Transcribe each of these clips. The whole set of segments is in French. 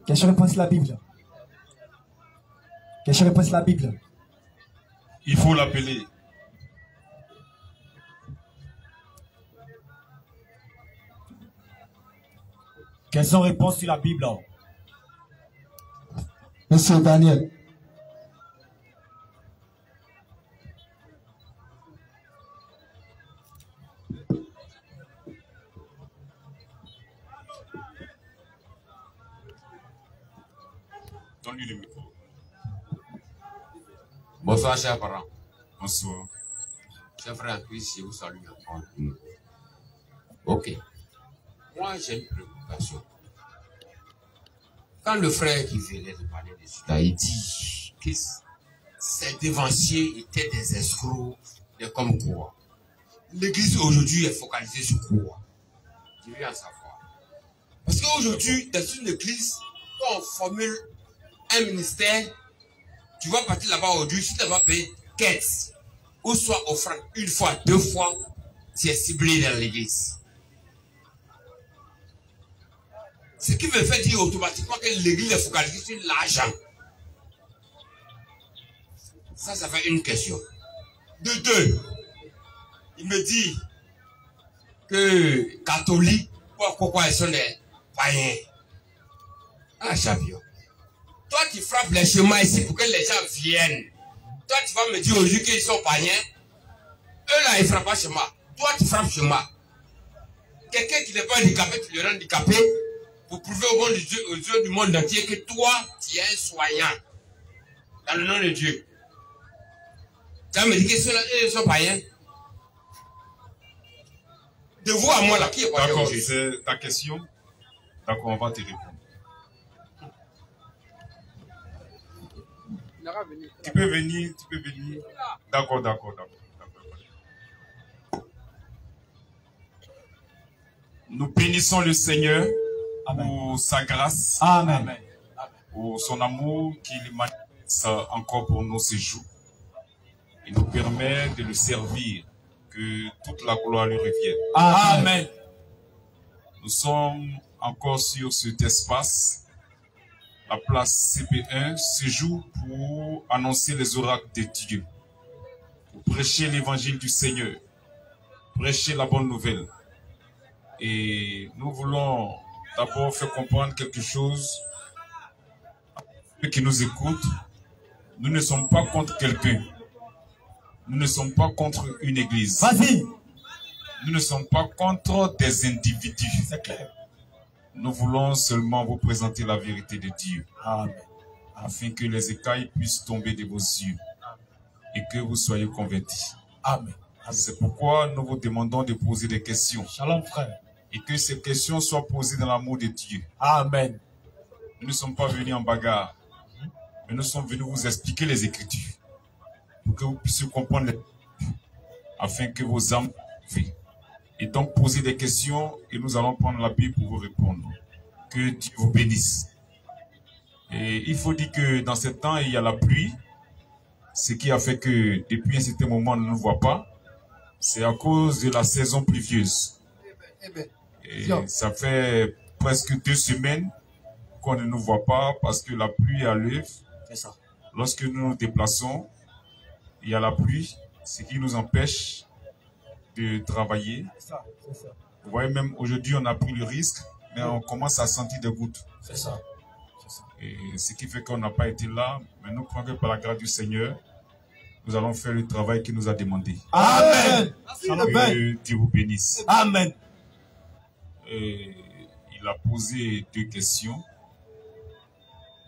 Question-réponse la Bible. Question-réponse la Bible. Il faut l'appeler. Question-réponse sur la Bible. Monsieur Daniel. Donne-lui le micro. Bonsoir, chers parents. Bonsoir. Chers frères en Christ, je vous salue encore. Ok. Moi, j'ai une préoccupation. Quand le frère qui venait de parler de cela, il dit que ces dévanciers étaient des escrocs, des comme quoi. L'église aujourd'hui est focalisée sur quoi? Je veux en savoir. Parce qu'aujourd'hui, dans une église, quand on formule un ministère, tu vas partir là-bas aujourd'hui, si tu vas payer quête, ou soit offrande une fois, deux fois, tu es ciblé dans l'église. Ce qui me fait dire automatiquement que l'église est focalisée sur l'argent. Ça fait une question. De deux, il me dit que catholiques, pourquoi ils sont des païens. Ah, Chavio. Toi, tu frappes les chemins ici pour que les gens viennent. Toi, tu vas me dire aujourd'hui qu'ils sont païens. Eux là, ils ne frappent pas chez moi. Toi, tu frappes chez moi. Quelqu'un qui n'est pas handicapé, tu le rends handicapé pour prouver aux yeux du monde entier que toi, tu es un soignant. Dans le nom de Dieu. Tu vas me dire que ceux-là, ils sont païens. De vous à moi là, qui est païen? D'accord, c'est ta question. D'accord, on va te répondre. Tu peux venir, tu peux venir. D'accord. Nous bénissons le Seigneur pour sa grâce, Amen. pour son amour qu'il manifeste encore pour nous ce jour. Il nous permet de le servir, que toute la gloire lui revienne. Amen. Nous sommes encore sur cet espace, la place CP1, ce jour pour annoncer les oracles de Dieu, pour prêcher l'évangile du Seigneur, prêcher la bonne nouvelle. Et nous voulons d'abord faire comprendre quelque chose à ceux qui nous écoutent. Nous ne sommes pas contre quelqu'un. Nous ne sommes pas contre une église. Vas-y. Nous ne sommes pas contre des individus. C'est clair. Nous voulons seulement vous présenter la vérité de Dieu. Amen. Afin que les écailles puissent tomber de vos yeux et que vous soyez convertis. Amen. C'est pourquoi nous vous demandons de poser des questions. Shalom, frère. Et que ces questions soient posées dans l'amour de Dieu. Amen. Nous ne sommes pas venus en bagarre, mais nous sommes venus vous expliquer les Écritures pour que vous puissiez comprendre les Écritures, afin que vos âmes vivent. Et donc poser des questions et nous allons prendre la Bible pour vous répondre. Que Dieu vous bénisse. Et il faut dire que dans ce temps, il y a la pluie. Ce qui a fait que depuis un certain moment, on ne nous voit pas. C'est à cause de la saison pluvieuse. Et ça fait presque 2 semaines qu'on ne nous voit pas parce que la pluie à l'œuvre. C'est ça. Lorsque nous nous déplaçons, il y a la pluie, ce qui nous empêche de travailler. C'est ça. Vous voyez, même aujourd'hui, on a pris le risque, mais on commence à sentir des gouttes. C'est ça. Et ce qui fait qu'on n'a pas été là, mais nous croyons que par la grâce du Seigneur, nous allons faire le travail qu'il nous a demandé. Amen. Que Dieu vous bénisse. Amen. Et il a posé 2 questions.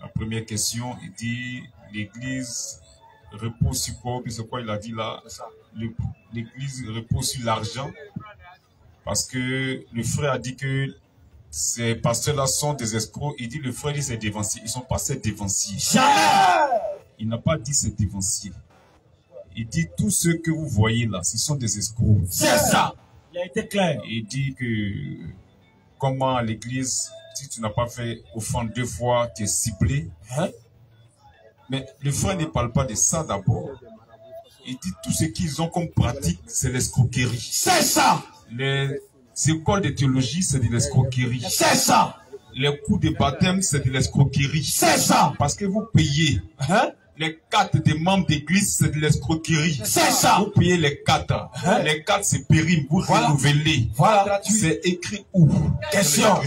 La première question, il dit, l'église repose sur quoi? C'est quoi il a dit là? L'église repose sur l'argent. Parce que le frère a dit que ces pasteurs-là sont des escrocs. Il dit, le frère dit c'est dévanciers. Ils ne sont pas ces dévanciers. Il n'a pas dit c'est dévanciers. Il dit, tous ceux que vous voyez là, ce sont des escrocs. C'est ça. Il a été clair. Il dit que, comment à l'église, si tu n'as pas fait offrande 2 fois, tu es ciblé. Mais le frère ne parle pas de ça d'abord. Il dit, tout ce qu'ils ont comme pratique, c'est l'escroquerie. C'est ça. Les écoles de théologie, c'est de l'escroquerie. C'est ça. Les coûts de baptême, c'est de l'escroquerie. C'est ça. Parce que vous payez. Hein? Les cartes des membres d'église, c'est de l'escroquerie. C'est ça. Vous payez les cartes. Hein? Les cartes, c'est périm. Vous Voilà. renouvelez. Voilà. C'est écrit où? Question.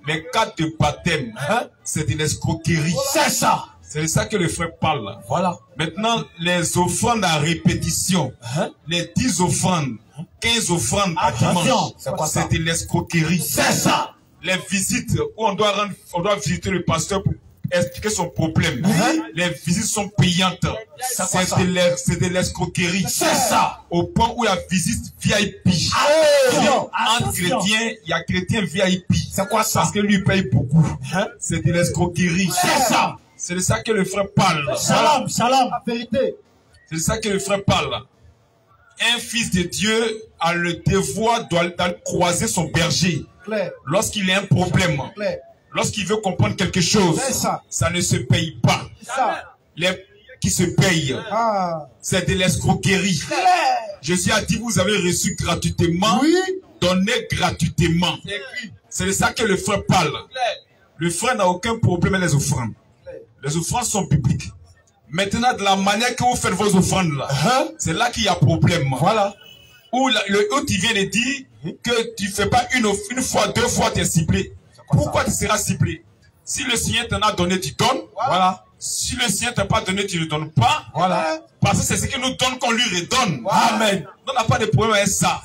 Les cartes de baptême, Hein? c'est de l'escroquerie. C'est ça. C'est de ça que le frère parle. Voilà. Maintenant, les offrandes à répétition, Hein? les 10 offrandes, 15 offrandes à Attention. dimanche, C'est quoi ça? c'est de l'escroquerie. C'est ça. Les visites où on doit visiter le pasteur pour expliquer son problème. Oui. Les visites sont payantes. C'est quoi ça? C'est de l'escroquerie. C'est ça. Au point où il y a visite VIP. Attention. Entre chrétiens, il y a chrétien VIP. C'est quoi ça? Parce que lui paye beaucoup. Hein? C'est de l'escroquerie. C'est ça. C'est de ça que le frère parle. Shalom, shalom. La vérité. C'est de ça que le frère parle. Un fils de Dieu a le devoir d'aller croiser son berger. Claire. Lorsqu'il a un problème, Claire. lorsqu'il veut comprendre quelque chose, C'est ça. ça ne se paye pas. Ça. Les qui se payent, Ah. c'est de l'escroquerie. Claire. Jésus a dit, vous avez reçu gratuitement, Oui. donnez gratuitement. C'est de ça que le frère parle. Le frère n'a aucun problème avec les offrandes. Les offrandes sont bibliques. Maintenant, de la manière que vous faites vos offrandes là, Hein? c'est là qu'il y a problème. Voilà. Où tu viens de dire que tu fais pas une fois, 2 fois, tu es ciblé. Pourquoi tu seras ciblé? Si le Seigneur t'en a donné, tu donnes. Voilà. Si le Seigneur t'a pas donné, tu ne donnes pas. Voilà. Parce que c'est ce qu'il nous donne qu'on lui redonne. Amen. On n'a pas de problème avec ça.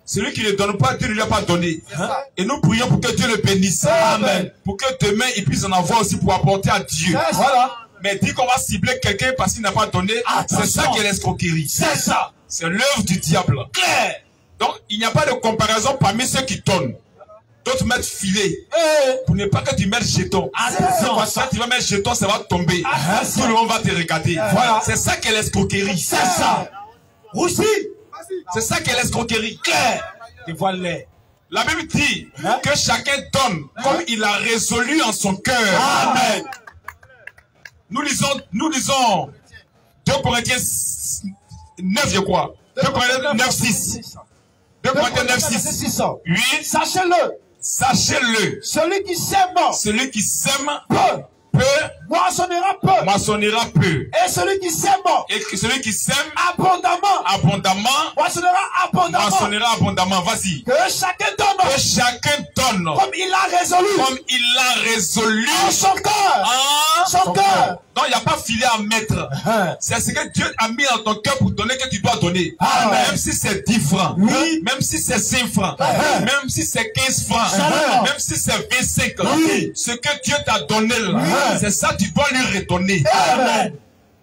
Celui qui ne donne pas, Dieu ne lui a pas donné. Et nous prions pour que Dieu le bénisse. Amen. Pour que demain, il puisse en avoir aussi pour apporter à Dieu. Voilà. Mais dire qu'on va cibler quelqu'un parce qu'il n'a pas donné, Attention. c'est ça qui est l'escroquerie. C'est ça. C'est l'œuvre du diable. Claire. Donc, il n'y a pas de comparaison parmi ceux qui donnent. D'autres mettent filet. Pour ne pas que tu mettes jeton. Attention. Quand tu vas mettre jeton, ça va tomber. Attention. Tout le monde va te regarder. Voilà. C'est ça qu'est l'escroquerie. C'est ça. Roussi. C'est ça qu'est l'escroquerie. Claire. Et voilà. La Bible dit Hein? que chacun donne comme il a résolu en son cœur. Amen. Nous lisons 2 Corinthiens 9, je crois. 2 Corinthiens 9, 6. 2 Corinthiens 9, 6. Oui, Sachez-le. sachez-le. Celui qui sème Celui qui sème peu, peu, moissonnera peu. Et celui qui sème Abondamment. abondamment, Moissonnera abondamment. Vas-y. Que chacun donne Que chacun donne comme il a résolu comme il l'a résolu en son cœur. en Son cœur. Donc il n'y a pas filet à mettre. C'est ce que Dieu a mis dans ton cœur pour donner que tu dois donner. Amen. Même si c'est 10 francs. Oui. Même si c'est 5 francs. Amen. Même si c'est 15 francs. Amen. Même si c'est 25. Oui. Ce que Dieu t'a donné là, Amen. c'est ça que tu dois lui redonner. Amen.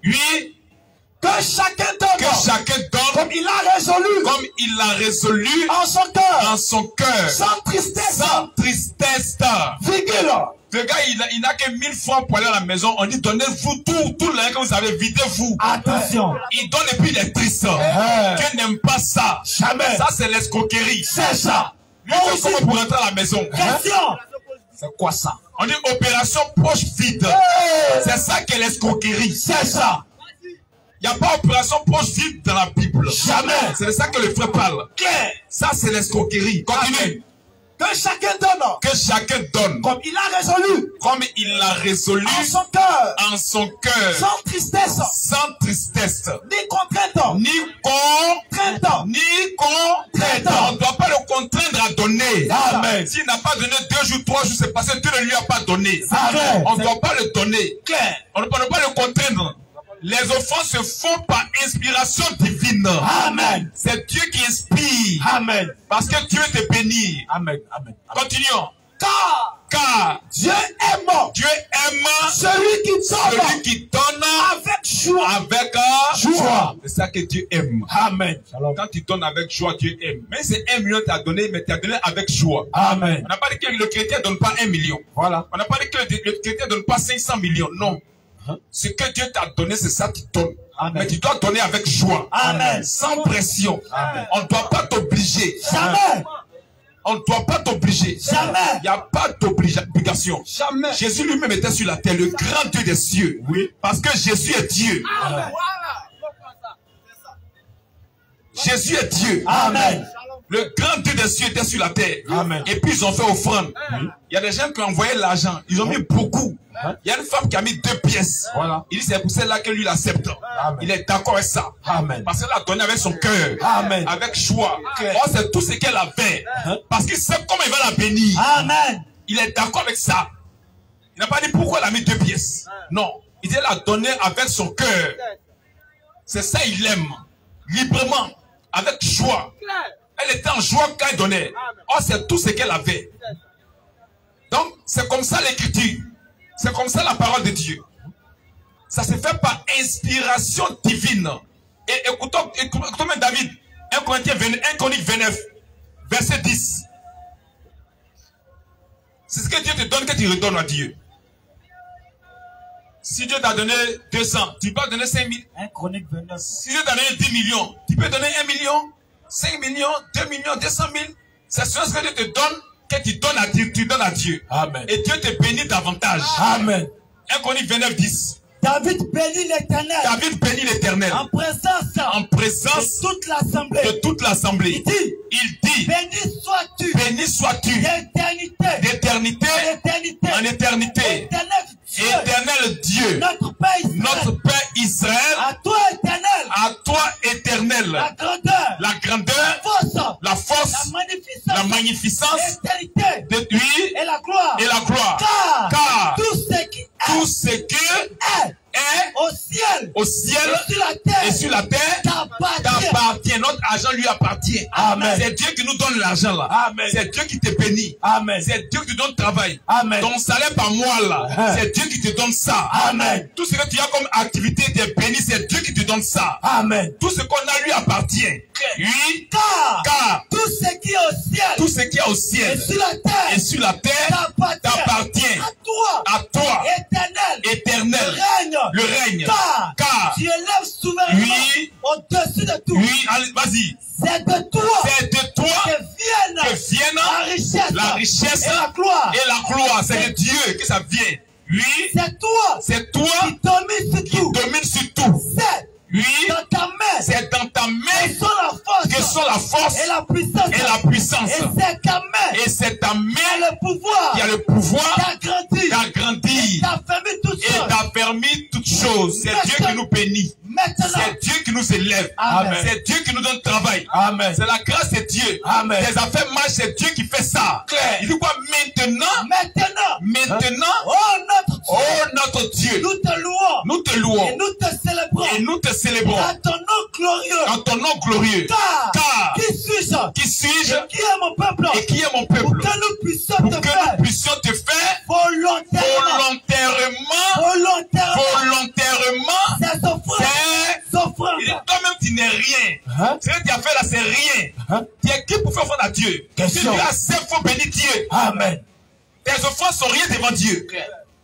Oui. Que chacun donne Que chacun donne comme il a résolu comme il l'a résolu en son cœur. en son cœur. Sans tristesse. Sans tristesse. Virgule. Le gars, il n'a que 1000 francs pour aller à la maison. On dit, donnez-vous tout l'argent que vous avez, videz-vous. Attention. Il donne et puis il est triste. Dieu n'aime pas ça. Jamais. Ça, c'est l'escroquerie. C'est ça. Lui, il fait comment pour rentrer à la maison? Question. C'est quoi ça? On dit opération poche vide. C'est ça qu'est l'escroquerie. C'est ça. Il n'y a pas opération poche vide dans la Bible. Jamais. C'est de ça que le frère parle. Claire. Ça, c'est l'escroquerie. Continue. Que chacun donne Que chacun donne comme il a résolu comme il l'a résolu en son cœur. en son cœur. Sans tristesse. Sans tristesse. Ni contrainte. Ni Contrainte. ni contrainte. On ne doit pas le contraindre à donner. Amen. S'il n'a pas donné 2 jours, 3 jours, c'est parce que Dieu ne lui a pas donné. Amen. On ne doit pas le donner. Claire. On ne peut pas le contraindre. Les offrandes se font par inspiration divine. Amen. C'est Dieu qui inspire. Amen. Parce que Dieu te bénit. Amen. Amen. Continuons. Car Dieu aime celui qui donne avec joie. avec Joie. C'est ça que Dieu aime. Amen. Quand tu donnes avec joie, Dieu aime. Mais c'est 1 million que tu as donné, mais tu as donné avec joie. Amen. On n'a pas dit que le chrétien ne donne pas 1 million. Voilà. On n'a pas dit que le chrétien ne donne pas 500 millions. Non. Ce que Dieu t'a donné, c'est ça que tu donnes. Amen. Mais tu dois donner avec joie. Amen. Sans pression. Amen. On ne doit pas t'obliger. Jamais. On ne doit pas t'obliger. Jamais. Il n'y a pas d'obligation. Jamais. Jésus lui-même était sur la terre, le grand Dieu des cieux. Oui. Parce que Jésus est Dieu. Amen. Jésus est Dieu. Amen. Le grand Dieu des cieux était sur la terre. Amen. Et puis ils ont fait offrande. Il y a des gens qui ont envoyé l'argent. Ils ont mis beaucoup. Il y a une femme qui a mis 2 pièces. Voilà. Il dit c'est pour celle-là que lui l'accepte. Il est d'accord avec ça. Amen. Parce qu'elle a donné avec son cœur. Amen. Avec choix. Or c'est tout ce qu'elle avait. Parce qu'il sait comment il va la bénir. Amen. Il est d'accord avec ça. Il n'a pas dit pourquoi elle a mis 2 pièces. Non. Il dit elle a donné avec son cœur. C'est ça il aime. Librement. Avec joie. Elle était en joie quand elle donnait. Or c'est tout ce qu'elle avait. Donc c'est comme ça l'écriture. C'est comme ça la parole de Dieu. Ça se fait par inspiration divine. Et écoutons même David. 1 Chronique 29. Verset 10. C'est ce que Dieu te donne que tu redonnes à Dieu. Si Dieu t'a donné 200, tu peux donner 5 000. 1 Chronique 29. Si Dieu t'a donné 10 millions, tu peux donner 1 million, 5 millions, 2 millions, 200 000. C'est ce que Dieu te donne, que tu donnes à Dieu. Tu donnes à Dieu. Amen. Et Dieu te bénit davantage. Amen. 1 Chronique 29, 10. David bénit l'Éternel. David bénit l'Éternel. En présence De toute l'assemblée. Il dit. Béni sois-tu. D'éternité. En éternité. Éternel Dieu. Notre Père Israël. À toi, Éternel. À toi, Éternel. La grandeur. La force. La magnificence. L'éternité. Oui. Et la gloire. Car tout ce qui est au ciel et sur la terre t'appartient. Notre argent lui appartient. Amen. C'est Dieu qui nous donne l'argent là. Amen. C'est Dieu qui te bénit. Amen. C'est Dieu qui te donne le travail. Amen. Ton salaire par mois là, c'est Dieu qui te donne ça. Amen. Tout ce que tu as comme activité de béni, c'est Dieu qui te donne ça. Amen. Tout ce qu'on a lui appartient. Oui. Car tout ce qui est au ciel et sur la terre t'appartient. À toi. Éternel. Le règne. Car tu élèves souverainement au-dessus de tout. Oui, allez, vas-y. C'est de toi que viennent la richesse et la gloire. C'est de Dieu que ça vient. Oui. C'est toi qui domine sur tout. Oui. C'est dans ta main que sont la force et la puissance. Et c'est ta main qui a le pouvoir d'agrandir et d'affermir toutes choses. C'est Dieu qui nous bénit. C'est Dieu qui nous élève. C'est Dieu qui nous donne travail. C'est la grâce de Dieu. Les affaires marchent, c'est Dieu qui fait ça. Il dit quoi? Maintenant, oh notre Dieu, nous te louons et nous te célébrons dans ton nom glorieux. Car qui suis-je et qui est mon peuple, pour que nous puissions te faire volontairement il dit toi-même tu n'es rien. Ce que tu as fait là c'est rien. Tu es qui pour faire offrande à Dieu? Si tu acceptes, il faut bénir Dieu. Amen. Tes offrandes sont rien devant Dieu.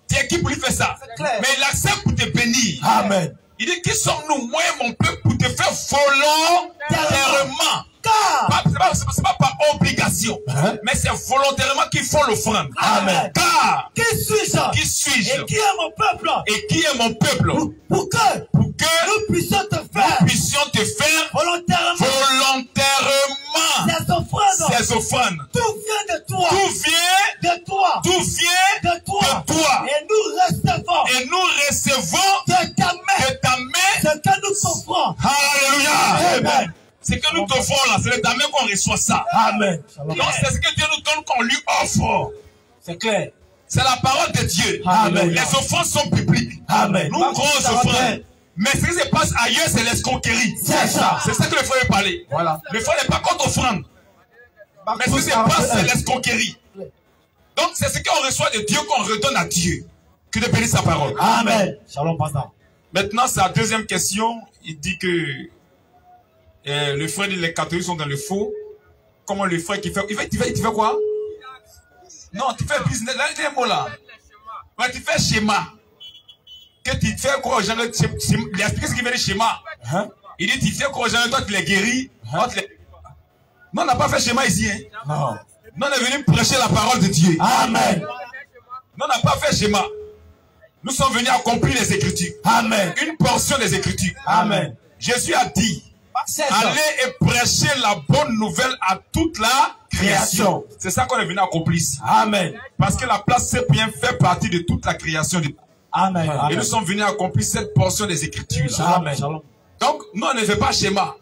Tu es qui pour lui faire ça? Mais il accepte pour te bénir. Amen. Il dit qui sommes-nous, moi et mon peuple, pour te faire volontairement. C'est pas par obligation, mais c'est volontairement qu'ils font l'offrande. Amen. Car qui suis-je et qui est mon peuple, pour que nous puissions te faire volontairement ces offrandes. Tout vient de toi. Et nous recevons de ta main ce que nous t'offrons. Alléluia. Amen. C'est que nous t'offrons là, c'est de ta main qu'on reçoit ça. Amen. Donc c'est ce que Dieu nous donne qu'on lui offre. C'est clair. C'est la parole de Dieu. Amen. Les offrandes sont publiques. Amen. Nous grosses offrandes. Mais ce qui se passe ailleurs, c'est l'escroquerie. C'est ça. C'est ça que le frère veut parler. Voilà. Le frère n'est pas contre offrande. Mais ce qui se passe, c'est l'escroquerie. Donc c'est ce qu'on reçoit de Dieu qu'on redonne à Dieu. Que de bénir sa parole. Amen. Shalom, pasteur. Maintenant, sa deuxième question, il dit que le frère dit les catholiques sont dans le faux. Comment le frère qui fait... Il fait quoi? Non, tu fais business. Là, il y a un mot là. Ouais, tu fais schéma. Que tu fais quoi aux gens? Il a expliqué ce qu'il veut dire schéma. Il dit tu fais quoi aux gens? Toi, tu les guéris. Non, on n'a pas fait schéma ici. Hein? Non. Non, on est venu prêcher la parole de Dieu. Amen. Non, on n'a pas fait schéma. Nous sommes venus accomplir les Écritures. Amen. Une portion des Écritures. Amen. Jésus a dit, Allez et prêchez la bonne nouvelle à toute la création. C'est ça qu'on est venu accomplir ici. Amen. Parce que la place c'est bien fait partie de toute la création. Amen. Et nous sommes venus accomplir cette portion des Écritures. Amen. Donc, nous, on ne fait pas schéma.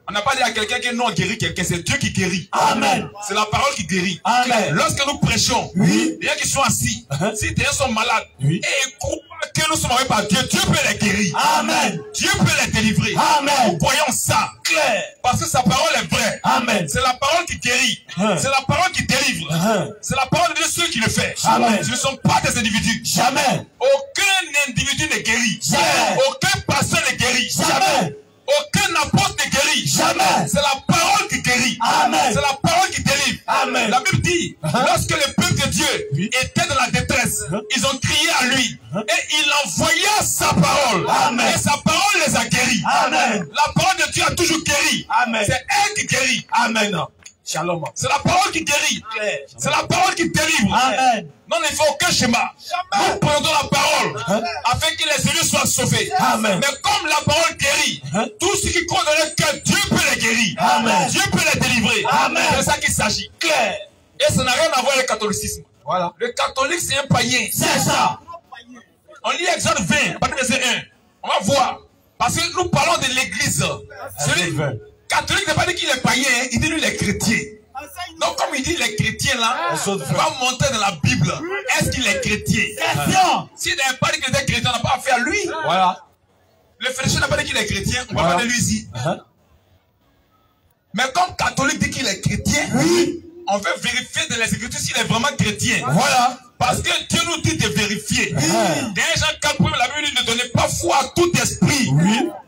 On n'a pas dit à quelqu'un que nous, on guérit quelqu'un. C'est Dieu qui guérit. Amen. C'est la parole qui guérit. Amen. Lorsque nous prêchons, Oui. les gens qui sont assis, si des gens sont malades, Oui. et croient que nous sommes envoyés par Dieu, Dieu peut les guérir. Amen. Dieu peut les délivrer. Amen. Nous croyons ça. Clair. Parce que sa parole est vraie. Amen. C'est la parole qui guérit. C'est la parole qui délivre. C'est la parole de ceux qui le fait. Amen. Ce ne sont pas des individus. Jamais. Aucun individu ne guérit. Jamais. Aucun pasteur ne guérit. Jamais. Aucun apôtre ne guérit. Jamais. C'est la parole qui guérit. Amen. C'est la parole qui délivre. Amen. La Bible dit, lorsque le peuple de Dieu était dans la détresse, ils ont crié à lui. Et il envoya sa parole. Amen. Et sa parole les a guéris. Amen. La parole de Dieu a toujours guéri. Amen. C'est elle qui guérit. Amen. Shalom. C'est la parole qui guérit. C'est la parole qui délivre. Amen. Non, il ne faut aucun schéma. Nous prenons la parole afin que les élus soient sauvés. Amen. Mais comme la parole guérit, tout ce qui compte dans leur cœur, Dieu peut les guérir. Amen. Dieu peut les délivrer. Amen. C'est ça qu'il s'agit. Clair. Et ça n'a rien à voir avec le catholicisme. Voilà. Le catholique, c'est un païen. C'est ça. On lit Exode 20, partie verset 1. On va voir. Parce que nous parlons de l'église. Celui catholique n'a pas dit qu'il est païen, il dit lui il est chrétien. Donc comme il dit les chrétiens là, on va montrer dans la Bible. Est-ce qu'il est chrétien? Question. S'il n'a pas dit qu'il était chrétien, on n'a pas affaire à lui. Voilà. Le frère n'a pas dit qu'il est chrétien, on va parler de lui ici. Mais comme catholique dit qu'il est chrétien, on veut vérifier dans les Écritures s'il est vraiment chrétien. Voilà. Parce que Dieu nous dit de vérifier. Dans Jean 4, la Bible dit ne donnez pas foi à tout esprit,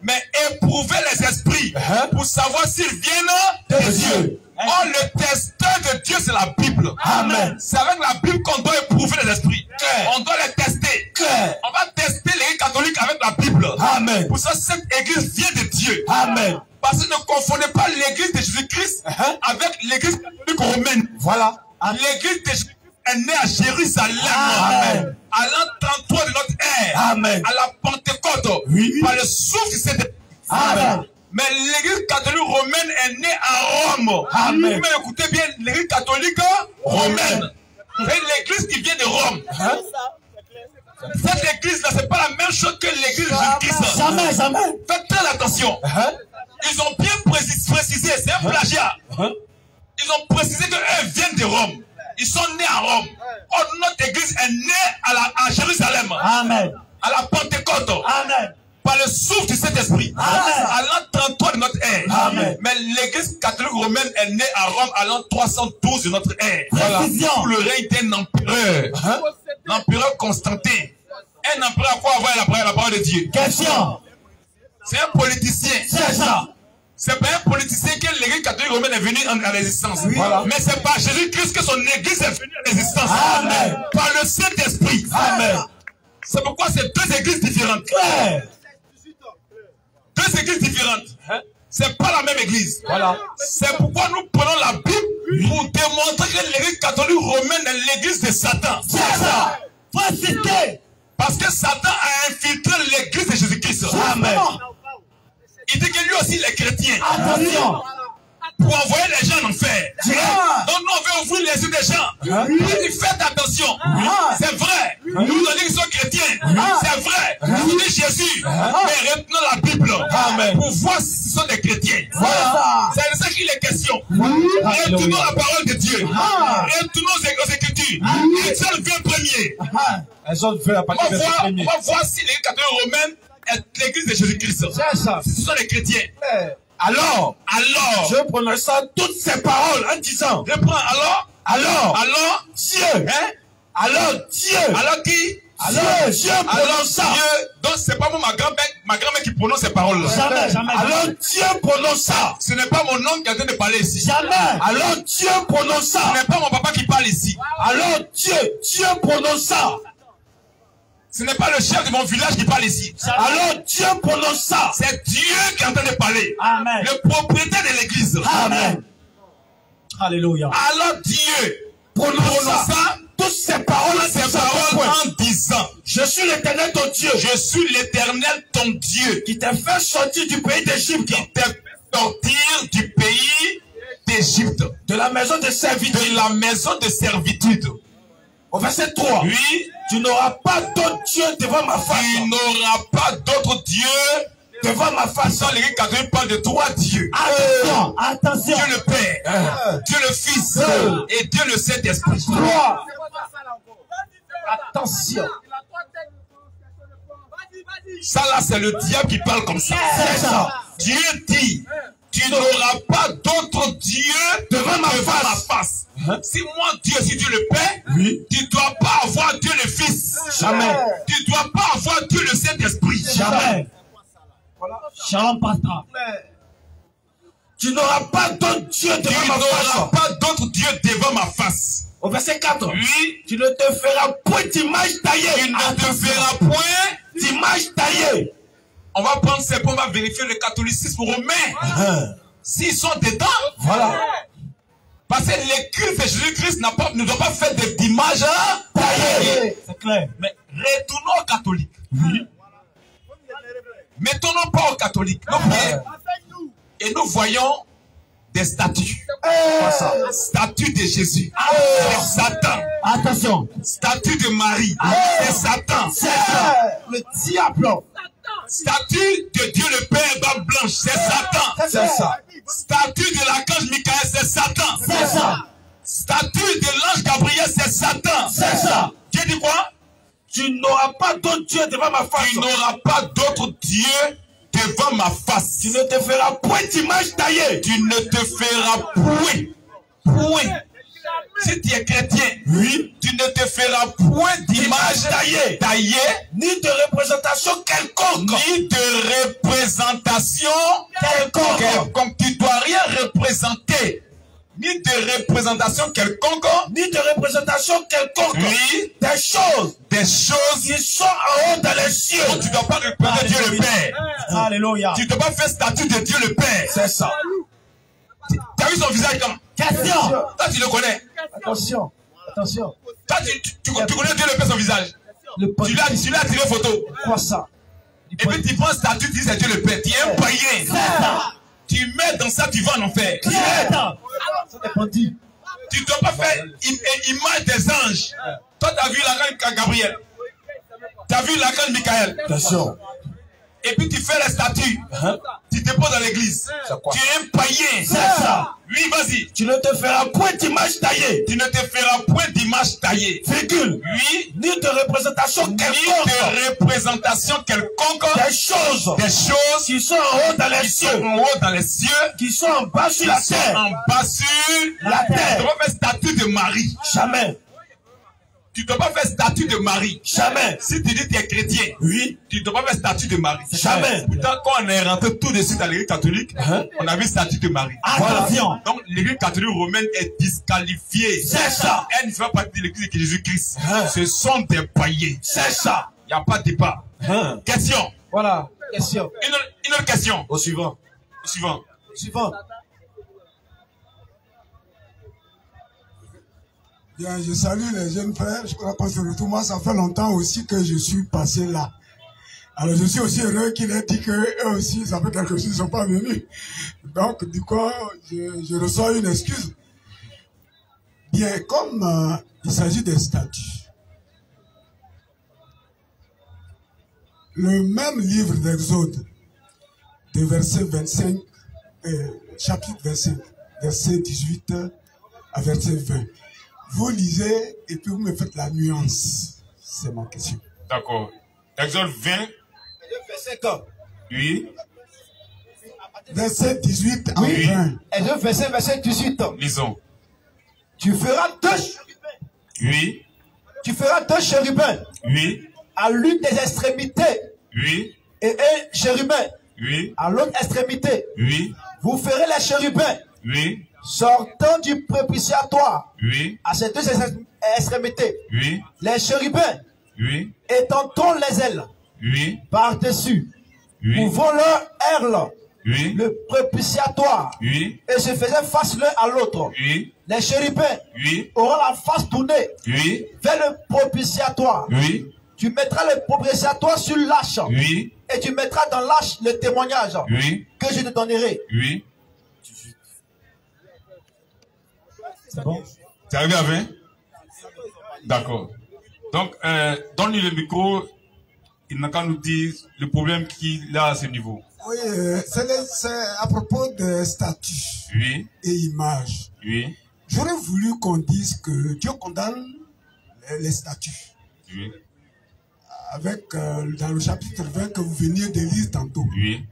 mais éprouvez les esprits pour savoir s'ils viennent de Dieu. Or, le testeur de Dieu, c'est la Bible. Amen. C'est avec la Bible qu'on doit éprouver les esprits. On doit les tester. Clair. On va tester l'église catholique avec la Bible. Amen. Pour ça, cette église vient de Dieu. Amen. Parce que ne confondez pas l'église de Jésus-Christ avec l'église catholique romaine. Voilà. L'église de Jésus-Christ est née à Jérusalem. Amen. À l'an 33 de notre ère. Amen. À la Pentecôte. Par le souffle de cette Amen. Mais l'église catholique romaine est née à Rome. Amen. Mais écoutez bien, l'église catholique romaine. Et l'église qui vient de Rome. Cette église-là, c'est pas la même chose que l'église de Jésus-Christ. Jamais, jamais. Faites très attention. Ils ont bien précisé, c'est un plagiat. Ils ont précisé qu'eux viennent de Rome. Ils sont nés à Rome. Or, notre église est née à Jérusalem. Amen. À la Pentecôte. Amen. Par le souffle du Saint-Esprit. À l'an 33 de notre ère. Amen. Mais l'église catholique romaine est née à Rome à l'an 312 de notre ère. Voilà. Sous le règne d'un empereur. L'empereur Constantin. Un empereur à quoi avoir la parole de Dieu? Question. C'est un politicien. C'est ça. C'est pas un politicien que l'église catholique romaine est venue en résistance. Voilà. Mais c'est par Jésus-Christ que son église est venue en résistance. Amen. Par le Saint-Esprit. Amen. C'est pourquoi c'est deux églises différentes. Clair. Deux églises différentes. C'est pas la même église. Voilà. C'est pourquoi nous prenons la Bible pour démontrer que l'église catholique romaine est l'église de Satan. C'est ça. Faut citer. Parce que Satan a infiltré l'église de Jésus-Christ. Amen. Il dit que lui aussi il est chrétien. Attention. Pour envoyer les gens en enfer. Ah. Donc nous on veut ouvrir les yeux des gens. Il dit faites attention. C'est vrai. Nous nous disons qu'ils sont chrétiens. C'est vrai. Nous disons Jésus. Mais retenons la Bible. Amen. Pour voir si ce sont des chrétiens. Voilà. C'est de ça qu'il est question. Retournons la parole de Dieu. Retournons aux Écritures. Exode 20 premier. Exode 20 à partir de On va voir si l'église catholique romaine est l'église de Jésus-Christ. C'est ça. Ce sont les chrétiens. Alors, je prononce toutes ces paroles en disant. Je prends alors Dieu. Alors Dieu. Alors qui? Alors Dieu prononça. Dieu. Donc c'est pas moi ma grand-mère qui prononce ces paroles. Jamais, jamais. Alors Dieu prononça. Ce n'est pas mon oncle qui est en train de parler ici. Jamais. Alors Dieu prononça. Ce n'est pas mon papa qui parle ici. Alors Dieu prononça. Ce n'est pas le chef de mon village qui parle ici. Alors Dieu prononça. C'est Dieu qui est en train de parler. Amen. Le propriétaire de l'église. Amen. Alléluia. Alors Dieu prononça toutes ces paroles en disant, je suis l'Éternel ton Dieu. Je suis l'Éternel ton Dieu. Qui t'a fait sortir du pays d'Égypte. Qui t'a sortir du pays d'Égypte. De la maison de servitude. De la maison de servitude. Au verset 3. Oui. Tu n'auras pas d'autre Dieu devant ma face. Tu n'auras pas d'autre Dieu devant ma face. Sans l'Église catholique parle de trois dieux. Attention, attention. Dieu le Père, Dieu le Fils et Dieu le Saint-Esprit. 3. Attention. Ça là, c'est le diable qui parle comme ça. C'est ça. Dieu dit, tu n'auras pas d'autre Dieu devant ma face. Si moi, Dieu, si Dieu le Père, oui. Tu ne dois pas avoir Dieu le Fils. Jamais. Tu ne dois pas avoir Dieu le Saint-Esprit. Jamais. Shalom, pasteur. Tu n'auras pas d'autre Dieu devant ma face. Tu n'auras pas d'autre Dieu devant ma face. Au verset 4. Oui. Tu ne te feras point d'image taillée. Tu ne te feras point d'image taillée. On va prendre ces points, on va vérifier le catholicisme romain. S'ils sont dedans. Voilà. Parce que l'Église de Jésus-Christ ne doit pas faire d'images taillées. C'est clair. Mais retournons aux catholiques. Oui. Mettons-nous pas aux catholiques. Et nous voyons des statues. Statue de Jésus. C'est Satan. Attention. Statue de Marie. C'est Satan. C'est ça. Le diable. Statue de Dieu le Père, barbe blanche. C'est Satan. C'est ça. Statue de l'archange Michael, c'est Satan. C'est ça. Statue de l'ange Gabriel, c'est Satan. C'est ça. Dieu dit quoi? Tu n'auras pas d'autre Dieu devant ma face. Tu n'auras pas d'autre Dieu devant ma face. Tu ne te feras point d'image taillée. Tu ne te feras point. Si tu es chrétien, oui, tu ne te feras point d'image taillée, ni de représentation quelconque. Ni de représentation quelconque. Tu ne dois rien représenter. Ni de représentation quelconque. Ni de représentation quelconque. Oui. Des choses qui sont en haut dans les cieux. Donc, tu ne dois pas représenter Dieu le Père. Alléluia. Tu ne dois pas faire statue de Dieu le Père. C'est ça. Tu as vu son visage comment? Question. Toi, tu le connais. Attention. Attention. Toi, tu connais Dieu le Père, son visage. Tu lui as tiré photo. Quoi ça? Et puis tu prends statue, tu dis c'est Dieu le Père. Tu es un païen. C'est ça. Tu mets dans ça, tu vas en enfer. Tu ne dois pas faire une image des anges. Toi, tu as vu l'archange Gabriel. Tu as vu l'archange Michael. Attention. Et puis tu fais la statue. Tu te poses dans l'église. Tu es un païen. C'est ça. Oui, vas-y. Tu ne te feras point d'image taillée. Tu ne te feras point d'image taillée. Virgule. Oui. Ni de représentation quelconque. Ni de représentation quelconque. Des choses qui sont en haut dans les cieux. En haut dans les cieux. Qui sont en bas sur la terre. En bas sur la terre. Tu ne dois pas faire statue de Marie. Jamais. Tu ne dois pas faire statue de Marie. Jamais. Si tu dis que tu es chrétien, oui, tu ne dois pas faire statue de Marie. Jamais. Pourtant, quand on est rentré tout de suite à l'église catholique, on a vu statue de Marie. Attention. Voilà. Donc, l'église catholique romaine est disqualifiée. C'est ça. Elle ne fait pas partie de l'église de Jésus-Christ. Ce sont des païens. C'est ça. Il n'y a pas de débat. Question. Voilà. Question. Une autre question. Au suivant. Au suivant. Au suivant. Bien, je salue les jeunes frères. Je crois qu'on se retrouve. Moi, ça fait longtemps aussi que je suis passé là. Alors, je suis aussi heureux qu'il ait dit qu'eux aussi, ça fait quelque chose, ils ne sont pas venus. Donc, du coup, je reçois une excuse. Bien, comme il s'agit des statuts, le même livre d'Exode, de verset 25, chapitre 25, verset 18 à verset 20. Vous lisez et puis vous me faites la nuance. C'est ma question. D'accord. Exode 20. Verset quoi? Oui. Verset 18 à 20. Exode verset 18. Lisons. Tu feras deux chérubins. Oui. Tu feras deux chérubins. Oui. À l'une des extrémités. Oui. Et un chérubin. Oui. À l'autre extrémité. Oui. Vous ferez les chérubins. Oui. Sortant du propitiatoire. Oui. À ces deux extrémités. Oui. Les chérubins. Oui. Étendant les ailes. Oui. Par-dessus. Oui. Ouvrant leur aile. Oui. Le propitiatoire. Oui. Et se faisaient face l'un à l'autre. Oui. Les chérubins. Oui. Auront la face tournée. Oui. Vers le propitiatoire. Oui. Tu mettras le propitiatoire sur l'arche. Oui. Et tu mettras dans l'arche le témoignage Oui. que je te donnerai. Oui. C'est bon? Tu es arrivé à 20? D'accord. Donc, donne-lui le micro. Il n'a qu'à nous dire le problème qu'il a à ce niveau. Oui, c'est à propos des statuts Oui. et images. Oui. J'aurais voulu qu'on dise que Dieu condamne les statuts. Oui. Avec, dans le chapitre 20 que vous veniez de lire tantôt. Oui.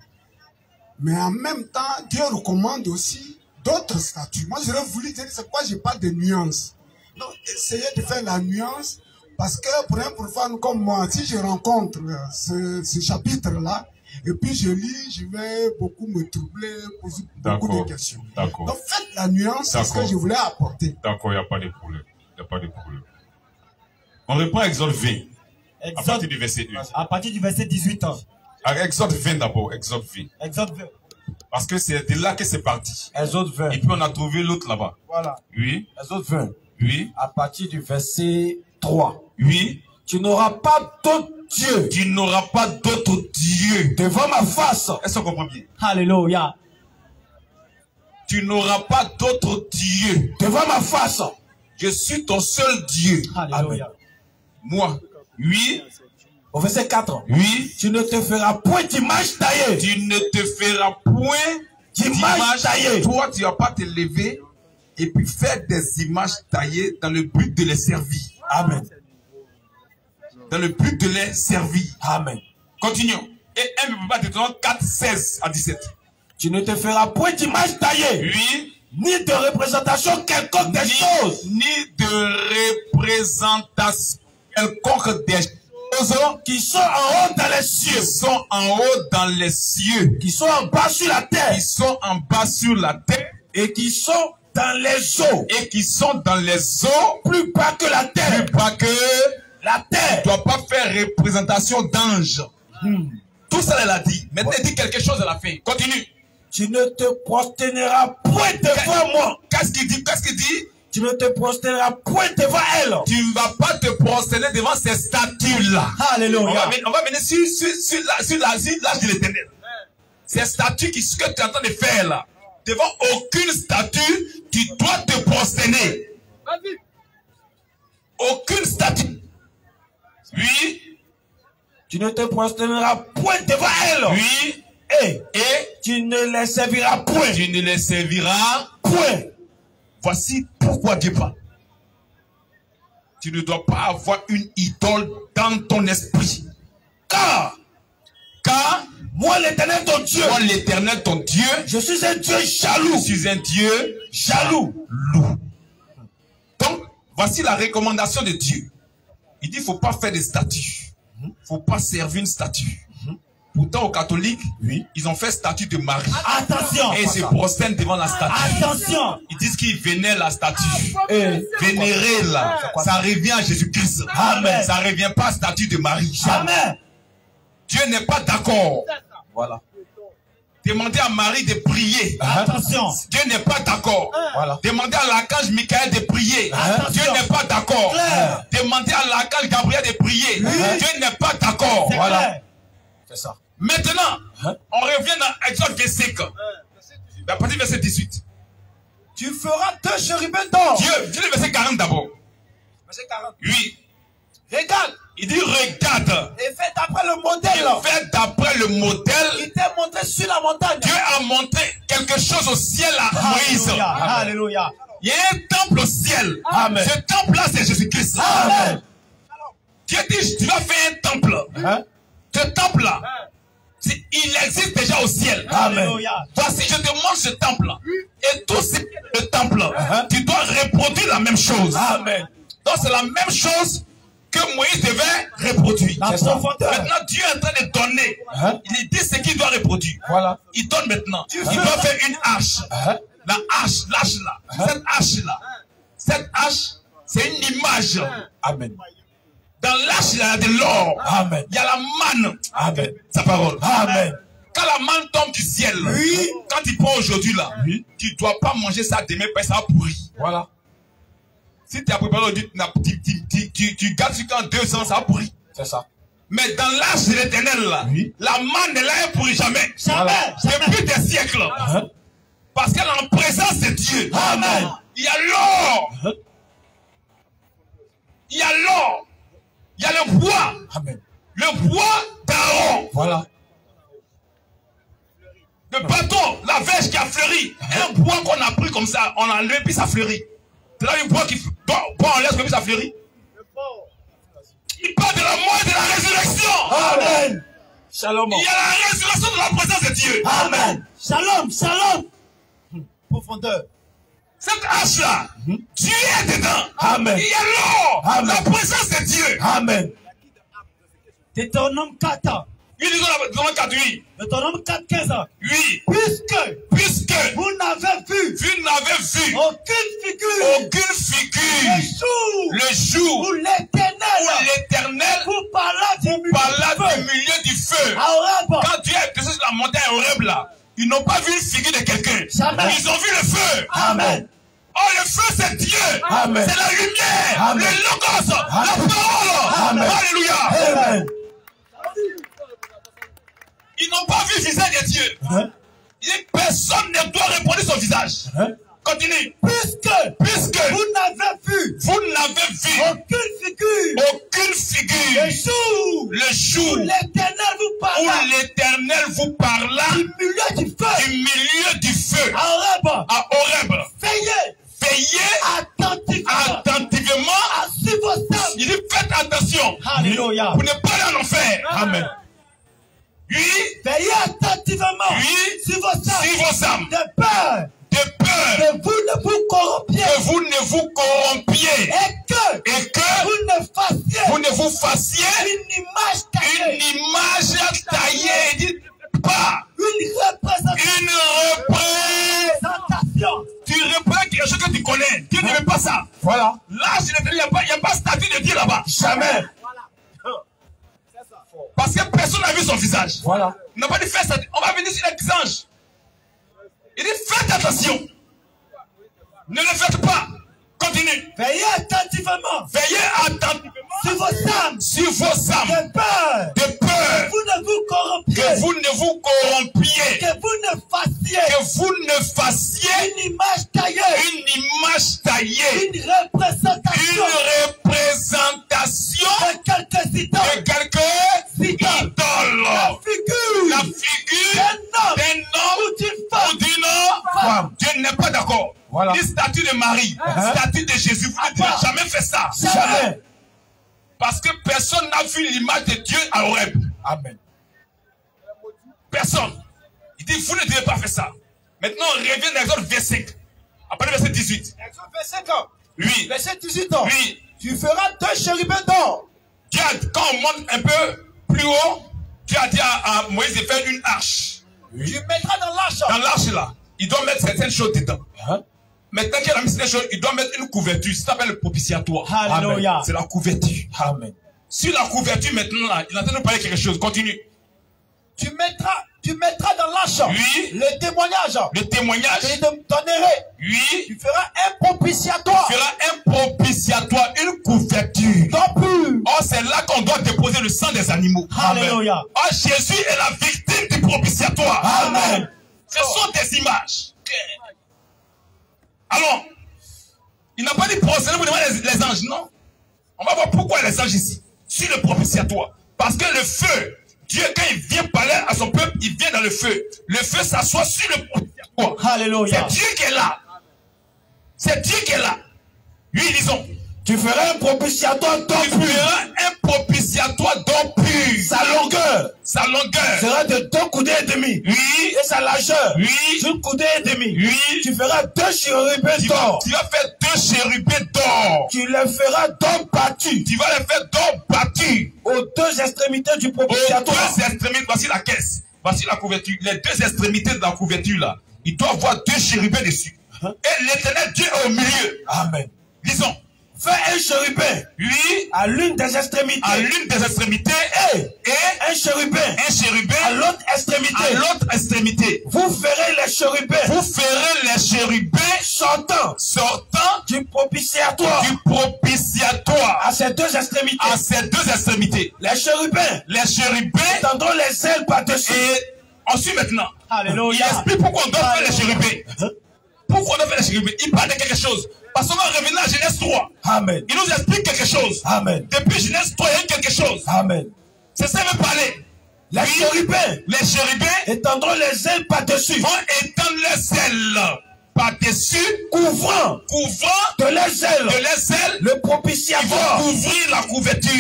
Mais en même temps, Dieu recommande aussi d'autres statuts. Moi, j'aurais voulu dire, c'est quoi, j'ai pas de nuance. Donc, essayez de faire la nuance, parce que pour un profane comme moi, si je rencontre ce chapitre-là, et puis je lis, je vais beaucoup me troubler, poser beaucoup de questions. D'accord. Donc, faites la nuance, c'est ce que je voulais apporter. D'accord, il n'y a pas de problème. Il n'y a pas de problème. On reprend Exode 20. À partir du verset 1. À partir du verset 18 ans. Exode 20 d'abord, Exode 20. Exode 20. Parce que c'est de là que c'est parti. Exode 20. Et puis on a trouvé l'autre là-bas. Voilà. Oui. Exode 20. Oui. À partir du verset 3. Oui. Tu n'auras pas d'autre Dieu. Tu n'auras pas d'autre Dieu devant ma face. Est-ce qu'on comprend bien? Alléluia. Tu n'auras pas d'autre Dieu devant ma face. Je suis ton seul Dieu. Alléluia. Amen. Moi. Oui. Au verset 4. Oui. Tu ne te feras point d'image taillée. Tu ne te feras point d'image taillée. Toi, tu ne vas pas te lever et puis faire des images taillées dans le but de les servir. Amen. Dans le but de les servir. Amen. Continuons. Et 1 Deutéronome 4, 16 à 17. Tu ne te feras point d'image taillée. Oui. Ni de représentation quelconque des choses. Ni de représentation quelconque des choses qui sont en haut dans les cieux. Qui sont en haut dans les cieux. Qui sont en bas sur la terre. Qui sont en bas sur la terre. Et qui sont dans les eaux. Et qui sont dans les eaux. Plus bas que la terre. Plus bas que la terre. Tu ne dois pas faire représentation d'ange. Tout ça, elle a dit. Maintenant, elle dit quelque chose à la fin. Continue. Tu ne te prosterneras point devant moi. Qu'est-ce qu'il dit? Qu'est-ce qu'il dit? Tu ne te prosterneras point devant elle. Tu ne vas pas te prosterner devant ces statues-là. Alléluia. On va venir sur l'âge de l'éternel. Ces statues que tu es en train de faire là. Devant aucune statue, tu dois te prosterner. Aucune statue. Oui. Tu ne te prosterneras point devant elle. Oui. Et tu ne les serviras point. Tu ne les serviras point. Voici pourquoi Dieu parle. Tu ne dois pas avoir une idole dans ton esprit. Car moi l'Éternel ton Dieu. Moi l'Éternel ton Dieu. Je suis un Dieu jaloux. Je suis un Dieu jaloux. Donc, voici la recommandation de Dieu. Il dit, il ne faut pas faire des statues. Il ne faut pas servir une statue. Pourtant, aux catholiques, oui, ils ont fait statue de Marie. Attention. Et ils se prosternent devant la statue. Attention. Ils disent qu'ils vénèrent la statue. Vénérer là, ça revient à Jésus-Christ. Amen. Ça ne revient pas à la statue de Marie. Jamais. Dieu n'est pas d'accord. Voilà. Demandez à Marie de prier. Attention. Dieu n'est pas d'accord. Voilà. Demandez à l'archange Michael de prier. Attention. Dieu n'est pas d'accord. Demandez à l'archange Gabriel de prier. Dieu n'est pas d'accord. Voilà. C'est ça. Maintenant, on revient dans Exode 25. À partir du verset 18. Tu feras 2 chérubins d'or. Dieu, le verset 40 d'abord. Verset 40. Oui. Regarde. Il dit regarde. Et fais d'après le modèle. Et fais d'après le modèle. Il t'est montré sur la montagne. Dieu a montré quelque chose au ciel à Moïse. Alléluia. Il y a un temple au ciel. Amen. Ce temple-là, c'est Jésus-Christ. Amen. Dieu dit, tu vas faire un temple. Ce temple-là, il existe déjà au ciel. Amen. Voici, je te montre ce temple-là. Et tout ce le temple, tu dois reproduire la même chose. Amen. Donc c'est la même chose que Moïse devait reproduire. Maintenant, Dieu est en train de donner. Il dit ce qu'il doit reproduire. Voilà. Il donne maintenant. Il doit faire une hache. La hache, l'âche là. Cette hache-là. Cette hache, c'est une image. Amen. Dans l'âche, il y a de l'or. Amen. Il y a la manne. Amen. Sa parole. Amen. Quand la manne tombe du ciel, quand il prend aujourd'hui là, tu ne dois pas manger ça demain parce que ça va pourrir. Voilà. Si tu as préparé aujourd'hui, tu gardes jusqu'en 2 ans, ça va pourrir. C'est ça. Mais dans l'âge de l'éternel, Oui. la manne est là pour jamais. Jamais. Depuis des siècles. Parce qu'elle est en présence de Dieu. Amen. Il y a l'or. Il y a l'or. Il y a le bois. Amen. Le bois d'Aaron. Voilà. Le bâton, la verge qui a fleuri. Un bois qu'on a pris comme ça, on a enlevé puis ça fleurit. C'est là un bois qui bois en laisse puis ça fleurit. Il parle de la mort et de la résurrection. Amen. Shalom. Il y a la résurrection de la présence de Dieu. Amen. Shalom, shalom. Profondeur. Cette hache-là, Dieu est dedans. Amen. Il y a l'or, Amen. la présence de Dieu. Amen. Deutéronome 4. Oui, disons dans 4, oui. Deutéronome 4, 15. Oui. Puisque Puisque vous n'avez vu vous n'avez vu aucune figure le jour où où l'Éternel vous parla parla du milieu du feu. à Horeb. Quand Dieu est descendu sur la montagne Horeb là, ils n'ont pas vu une figure de quelqu'un. Jamais. Ils ont vu le feu. Amen. Oh, le feu, c'est Dieu. Amen. C'est la lumière. Amen. Le logos. Amen. La parole. Amen. Alléluia. Amen. Ils n'ont pas vu le visage de Dieu. Personne ne doit répondre son visage. Continue. Puisque Vous n'avez vu vous n'avez vu aucune figure le jour où l'Éternel vous où parla l'Éternel vous parla du milieu du feu du milieu du feu à Horeb. à Horeb. Veillez attentivement Attentivement. à suivre vos âmes. Il dit faites attention. Alléluia. Vous n'êtes pas allé en enfer. Amen. Oui. Veillez attentivement Oui. sur vos âmes. Si vos âmes De peur de peur que vous ne vous corrompiez que vous ne vous corrompiez et que vous ne vous fassiez une image taillée. une image taillée. Il dit pas Une représentation. Tu reprends quelque chose que tu connais. Dieu ne veut pas ça. Voilà. Là, il n'y a pas statut de Dieu là-bas. Jamais. Parce que personne n'a vu son visage. Voilà. Il n'a pas dit faire ça. On va venir sur les anges. Il dit faites attention. Ne le faites pas. Continue. Veillez attentivement Veillez attentivement sur vos âmes. sur vos âmes. De peur De peur vous ne vous corrompiez. que vous ne vous corrompiez. Que vous ne fassiez Que vous ne fassiez une image taillée. une image taillée. Une représentation Une représentation de quelques idoles. de quelques idoles. La figure d'un homme ou d'une femme. ou d'une femme. Dieu n'est pas d'accord. Voilà. Les statues de Marie, statue de Jésus, vous ne devez jamais faire ça. Jamais. Parce que personne n'a vu l'image de Dieu à Horeb. Amen. Personne. Il dit, vous ne devez pas faire ça. Maintenant, on revient dans Exode 25. Après le verset 18. Exode 25 ans. Oui. Verset 18 ans. Oui. Tu feras 2 chérubins d'or. Dieu a, quand on monte un peu plus haut, Dieu a dit à Moïse de faire une arche. Tu mettras dans l'arche. Dans l'arche là, il doit mettre certaines choses dedans. Maintenant qu'il a mis certaines choses, il doit mettre une couverture. Ça s'appelle le propitiatoire. Alléluia. C'est la couverture. Amen. Sur la couverture maintenant là, il est en train de parler quelque chose. Continue. Tu mettras dans l'arche Oui. le témoignage Le témoignage. que je te donnerai. Oui. Tu feras un propitiatoire. Tu feras un propitiatoire, une couverture. Non plus. Oh, c'est là qu'on doit déposer le sang des animaux. Alléluia. Oh, Jésus est la victime du propitiatoire. Amen. Ce sont des images. Alors, il n'a pas dit procéder pour demander les anges, non? On va voir pourquoi les anges ici. Sur le propitiatoire. Parce que le feu, Dieu, quand il vient parler à son peuple, il vient dans le feu. Le feu s'assoit sur le propitiatoire. Alléluia. C'est Dieu qui est là. C'est Dieu qui est là. Oui, disons. Tu feras un propitiatoire d'or Tu pur. feras un propitiatoire d'or pur. Sa longueur Sera de 2 coudées et demi. Oui. Et sa largeur. Oui. D'une coudée et demi. Oui. Tu feras 2 chérubins d'or. Tu vas faire 2 chérubins d'or. Tu les feras d'or battu. Tu vas les faire d'or battu. Aux 2 extrémités du Aux propitiatoire. 2 extrémités. Voici la caisse. Voici la couverture. Les 2 extrémités de la couverture là. Il doit avoir 2 chérubins dessus. Et l'Éternel Dieu est au milieu. Amen. Disons. Fais un chérubin Oui. à l'une des extrémités. À l'une des extrémités. Et un chérubin un chérubin à l'autre extrémité. à l'autre extrémité. Vous ferez les chérubins Vous ferez les chérubins sortant sortant du propitiatoire du propitiatoire à ses deux extrémités. À ses deux extrémités. Les chérubins. Les chérubins Étendront les ailes par-dessus. et ensuite maintenant, Alléluia. il explique pourquoi on doit faire les chérubins. Pourquoi on doit faire les chérubins? Il parle de quelque chose. Parce qu'on va revenir à Genèse 3. Amen. Il nous explique quelque chose. Amen. Depuis Genèse 3, il y a eu quelque chose. Amen. C'est ça qu'il veut parler. Les chérubins Les chérubins étendront les ailes par-dessus. vont étendre les ailes par-dessus, Couvrant couvrant de leurs ailes de les ailes. le Ils vont propitiatoire. couvrir la couverture.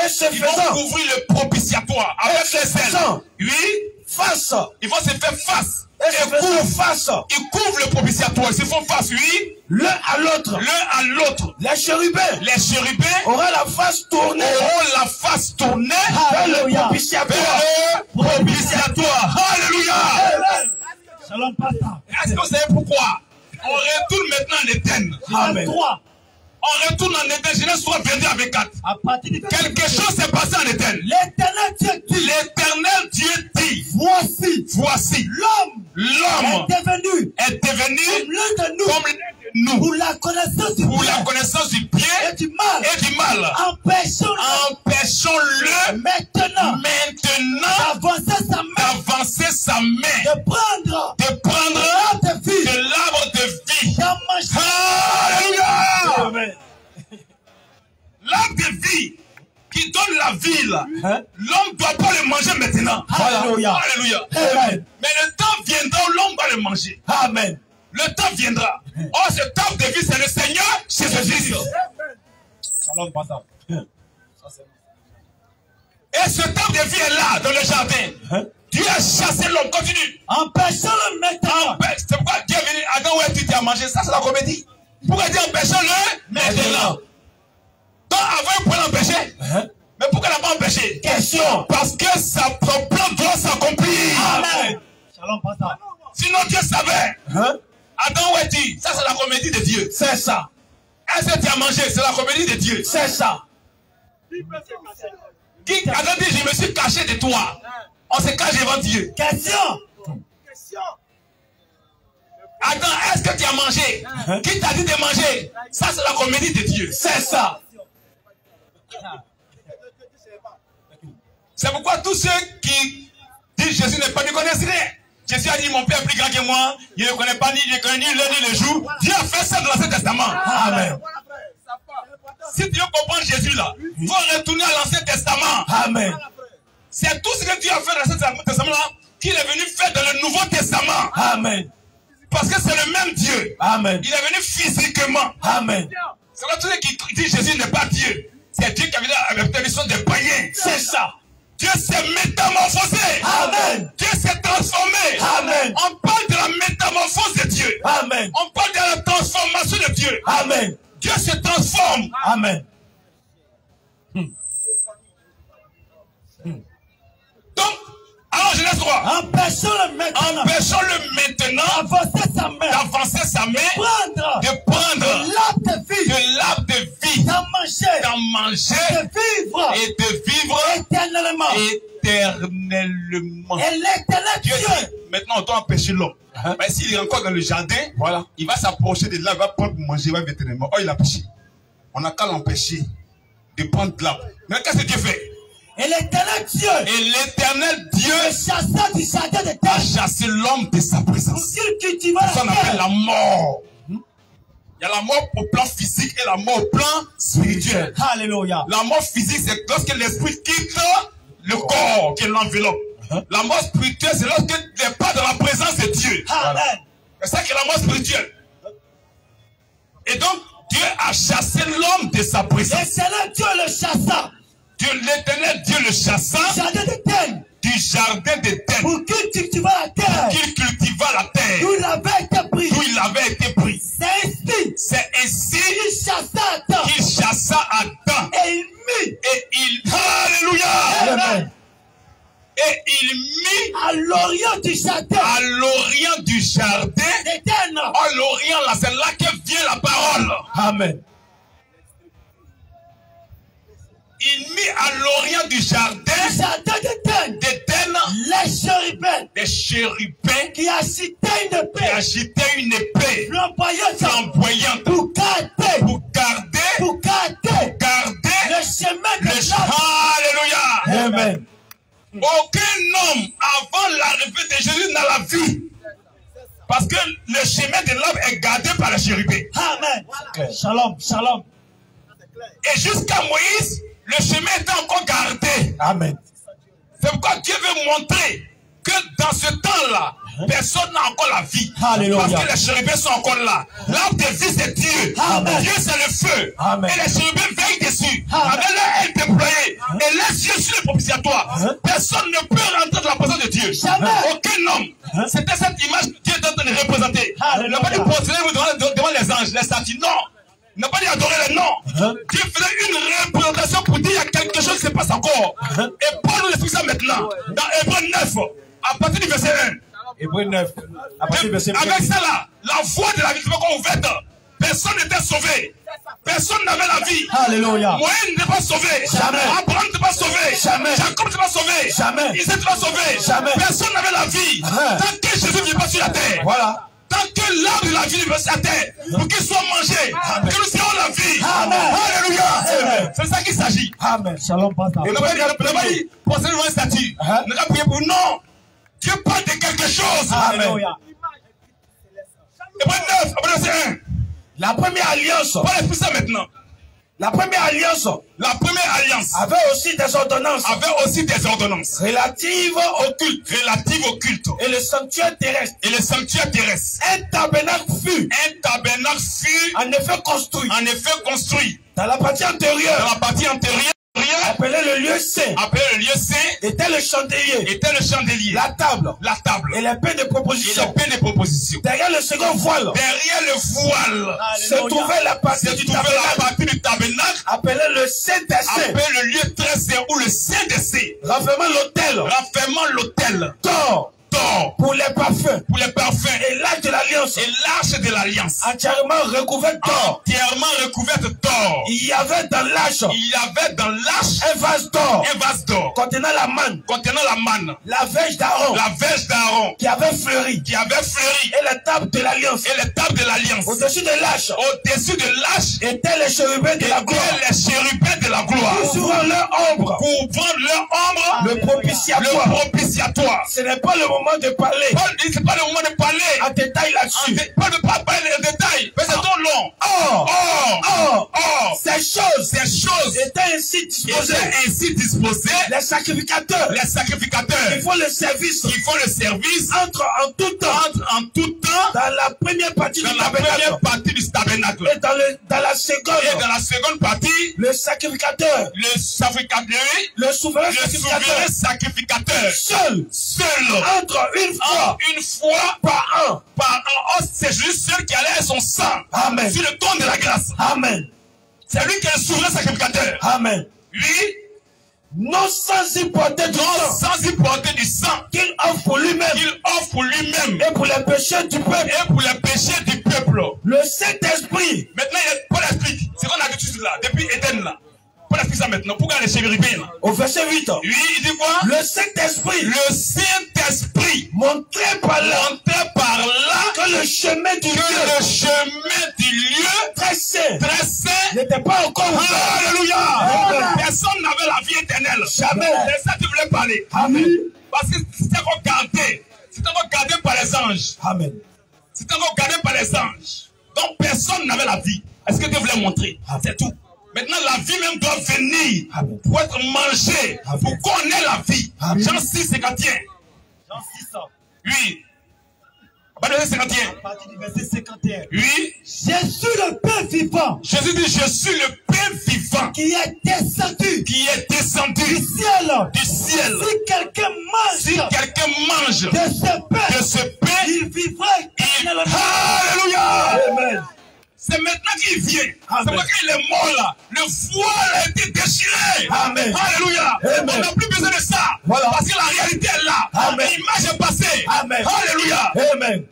Et ce Ils vont faisant, couvrir le propitiatoire avec les ailes. Oui, face. ils vont se faire face. Et ce Et faisant, couvrent. face. Ils couvrent le propitiatoire. Ils se font face, oui, L'un à l'autre. l'un à l'autre. Les chérubins Les chérubins auront la face tournée auront la face tournée vers le vers propitiatoire. le propitiatoire. Alléluia. Amen. Shalom, pasteur. Est-ce que vous savez pourquoi? On retourne maintenant en Éden. Amen. 3. On retourne en Éden. Genèse 3, 22 à 24. À partir du Quelque chose s'est passé en Éden. L'éternel Dieu dit, L'éternel Dieu dit, voici, voici, l'homme l'homme est devenu est devenu comme l'un de nous comme l'un de nous pour la connaissance du pour bien la connaissance du bien et du mal. et du mal. Empêchons-le Empêchons-le maintenant maintenant d'avancer sa main, de prendre de prendre notre vie, de l'arbre de vie. d'en manger. Alléluia! Amen. L'arbre de vie qui donne la vie là. Hein? L'homme ne doit pas le manger maintenant. Alléluia. Alléluia. Amen. Mais le temps viendra où l'homme va le manger. Amen. Le temps viendra. Or, ce temps de vie, c'est le Seigneur Jésus-Christ. Shalom, pasteur. Et ce temps de vie est là, dans le jardin. Hein? Dieu a chassé l'homme. Continue. Empêchons-le maintenant. C'est pourquoi Dieu est venu. Adam, où tu t'es mangé? Ça, c'est la comédie. Pourquoi Dieu empêchons-le maintenant? Donc, avant, il pouvait l'empêcher. Hein? Mais pourquoi il n'a pas empêché? Question. Parce que son plan doit s'accomplir. Amen. Shalom, pasteur. Sinon, Dieu savait. Hein? Adam, où es-tu? Ça, c'est la comédie de Dieu. C'est ça. Est-ce que tu as mangé? C'est la comédie de Dieu. C'est ça. Qui Adam dit, je me suis caché de toi. On se cache devant Dieu. Question. Adam, est-ce que tu as mangé? Qui t'a dit de manger? Ça, c'est la comédie de Dieu. C'est ça. C'est pourquoi tous ceux qui disent Jésus n'est pas, ne connaissent rien. Jésus a dit, mon Père est plus grand que moi. Il ne connaît pas ni l'heure ni le jour. Dieu a fait ça dans l'Ancien Testament. Amen. Si tu veux comprendre Jésus là, il faut retourner à l'Ancien Testament. Amen. C'est tout ce que Dieu a fait dans l'Ancien Testament là qu'il est venu faire dans le Nouveau Testament. Amen. Parce que c'est le même Dieu. Amen. Il est venu physiquement. Amen. C'est là tous ceux qui disent Jésus n'est pas Dieu. C'est Dieu qui a venu avec la permission des païens. C'est ça. Dieu s'est métamorphosé. Amen. Dieu s'est transformé. Amen. On parle de la métamorphose de Dieu. Amen. On parle de la transformation de Dieu. Amen. Dieu se transforme. Amen. Donc, alors Genèse 3. Empêchons-le maintenant Empêchons-le maintenant d'avancer sa main, d'avancer sa main, de prendre l'arbre de vie, de l'arbre de vie, d'en manger, d'en manger de vivre et de vivre éternellement. éternellement. Et l'éternel Dieu Dieu, dit, maintenant on doit empêcher l'homme. Mais s'il est encore dans le jardin, voilà, il va s'approcher de là, il va prendre pour manger, il va éternellement. Oh, il a péché. On n'a qu'à l'empêcher de prendre de l'arbre. Mais qu'est-ce que Dieu fait? et l'éternel Dieu, Et l'éternel Dieu le chasseur du jardin de a terre, chassé l'homme de sa pour présence. qu'il cultiva Ça, on la appelle terre. la mort. Il y a la mort au plan physique et la mort au plan spirituel. Alléluia. La mort physique, c'est lorsque l'esprit quitte le corps qui l'enveloppe. La mort spirituelle, c'est lorsque tu n'es pas dans la présence de Dieu. Amen. C'est ça qui est la mort spirituelle. Et donc, Dieu a chassé l'homme de sa présence. L'éternel Dieu le chassa L'éternel Dieu le chassa du jardin de terre, du jardin d'Éden, pour qu'il cultiva la terre, qu'il cultiva la terre, d'où il avait été pris. d'où il avait été pris. C'est ainsi C'est ainsi qu'il chassa Adam qu'il chassa Adam. et il mit Et il... Alléluia! Amen. Et il mit à l'orient du jardin à l'orient du jardin. d'Éden. Oh, l'orient là, c'est là que vient la parole. Amen. Il mit à l'orient du jardin Jardin d'Éden, d'Éden les chérubins des chérubins qui agitaient une qui épée agitaient une épée flamboyante flamboyante pour garder pour garder Aucun homme avant l'arrivée de Jésus n'a la vie. Parce que le chemin de l'homme est gardé par le chérubin. Amen. Shalom, shalom. Et jusqu'à Moïse, le chemin était encore gardé. Amen. C'est pourquoi Dieu veut montrer que dans ce temps-là, personne n'a encore la vie. Alléluia. Parce que les chérubins sont encore là. L'arbre de vie, c'est Dieu. Amen. Dieu, c'est le feu. Amen. Et les chérubins veillent dessus. Amen. Avec leur aile déployée. Et les yeux sur le propitiatoire. Personne ne peut rentrer dans la présence de Dieu. Jamais. Aucun homme. C'était cette image que Dieu est en train de représenter. Il n'a pas dit prosterner devant les anges, les statues. Non. Il n'a pas dit adorer les noms. Dieu faisait une représentation pour dire qu'il y a quelque chose qui se passe encore. Et Paul nous explique ça maintenant. Dans Hébreux 9, à partir du verset 1. Hébreux 9, à partir du verset 1. Avec ça là, la voie de la vie n'est pas ouverte. Personne n'était sauvé. Personne n'avait la vie. Alléluia. Moïse n'était pas sauvé. Jamais. Abraham n'était pas sauvé. Jamais. Jacob n'était pas sauvé. Jamais. Isaac n'était pas sauvé. Jamais. Personne n'avait la vie. Tant que Jésus ne vient pas sur la terre. Voilà. Tant que l'arbre de la vie ne vient sur la terre, pour qu'il soit mangé, que nous ayons la vie. Amen. Alléluia. Amen. C'est ça qu'il s'agit. Amen. Shalom, pasteur. On n'a pas dit, pensez devant une statue. On n'a pas prié pour non. Dieu parle de quelque chose. Alléluia. Hébreux 9, verset 1. La première alliance. On va expliquer ça maintenant. La première alliance La première alliance avait aussi des ordonnances. avait aussi des ordonnances Relatives au culte. relatives au culte Et le sanctuaire terrestre. et le sanctuaire terrestre. Un tabernacle fut Un tabernacle fut en effet construit en effet construit dans la partie dans antérieure, la partie antérieure, appelé le lieu saint, appelé le lieu saint, était le chandelier, était le chandelier, la table la table et les pains de et proposition. le pain de proposition. Derrière le second voile Derrière le voile se trouvait la partie se du trouvait la tabernacle partie du tabernacle appelé le Saint des Saints, appelé le lieu très saint ou le saint des saints, renfermant l'autel renfermant l'autel d'or d'or pour les parfums pour les parfums et l'arche de l'alliance et l'arche de l'alliance entièrement recouverte d'or. entièrement recouverte d'or. Il y avait dans l'arche Il y avait dans l'arche un vase d'or un vase d'or contenant la manne, contenant la manne, la verge d'Aaron la verge d'Aaron qui avait fleuri qui avait fleuri et la table de l'alliance. et les tables de l'alliance. Au-dessus de l'arche Au-dessus de l'arche étaient les chérubins de la gloire, étaient les chérubins de la gloire sur leur ombre pour vendre leur ombre le propitiatoire. le propitiatoire. Ce n'est pas le moment de parler Paul dit c'est pas le moment de parler en détail là-dessus. pas de parler en détail, mais c'est trop long. Or, ces choses Ces choses étaient ainsi disposées. étaient ainsi disposées. Les sacrificateurs Les sacrificateurs qui font le service qui font le service entrent en tout temps entrent en tout temps dans la première partie dans du la tabernacle première partie du tabernacle. et dans la Et seconde, dans la seconde partie, le sacrificateur, le sacrificateur, le souverain le sacrificateur, souverain sacrificateur, seul entre une fois par an, c'est juste celui qui allait son sang Amen. sur le trône de la grâce. Amen. C'est lui qui est le souverain sacrificateur. Amen. Lui, Non sans y porter du sang sans y porter du sang, qu'il offre pour lui-même il offre pour lui-même et pour les péchés du peuple. et pour les péchés du peuple. Le Saint-Esprit Maintenant, Paul explique, c'est qu'on a dit là, depuis Éden là. Paul explique ça maintenant. Pourquoi les chérubins là? au verset 8. Lui, il dit quoi? Le Saint-Esprit Le Saint-Esprit montrait par là montrait par là que le chemin du que lieu le chemin du lieu très saint très saint. n'était pas encore ouvert. Alléluia! Amen. Personne n'avait la vie éternelle. Jamais. C'est ça que tu voulais parler. Amen. Parce que c'était encore gardé. C'était encore gardé par les anges. Amen. C'était encore gardé par les anges. Donc personne n'avait la vie. Est-ce que Dieu voulait montrer? C'est tout. Maintenant, la vie même doit venir Amen. pour être mangée, pour qu'on ait la vie. Amen. Jean 6, 51. Jean 6, Oui. À partir du verset 51. à partir du verset 51. Oui. Jésus le pain vivant Jésus dit, je suis le pain vivant qui est descendu qui est descendu du ciel. du ciel. Si quelqu'un Si mange quelqu'un mange de ce pain, de ce pain, il vivra éternellement. Alléluia! Amen. C'est maintenant qu'il vient. Amen. C'est parce qu'il est mort là. Le voile a été déchiré. Amen. Alléluia. Amen. On n'a plus besoin de ça. Voilà. Parce que la réalité est là. Amen. L'image est passée. Amen. Alléluia. Amen.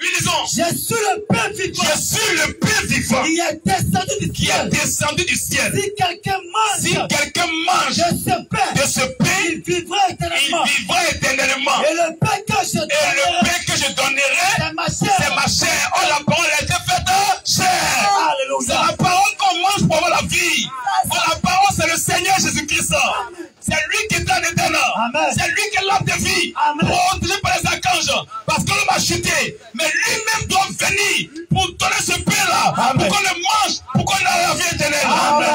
Oui, disons. Je suis le pain vivant Je suis le pain vivant qui est descendu du qui est ciel. descendu du ciel. Si quelqu'un Si mange quelqu'un mange de ce pain, de ce pain, il vivra il éternellement. vivra éternellement. Et le pain que je Et le donnerai, pain que je donnerai, c'est ma chair. c'est ma chair. Oh, la parole a été faite chair. C'est Alléluia. la parole qu'on mange pour avoir la vie. Oh, la parole, c'est le Seigneur Jésus-Christ. C'est lui qui donne éternel. Amen. C'est lui qui est l'arbre de vie. Amen. Protégé par les archanges. Parce que l'homme a chuté. Mais lui-même doit venir pour donner ce pain-là. Amen. Pour qu'on le mange. Pour qu'on ait la vie éternelle. Amen.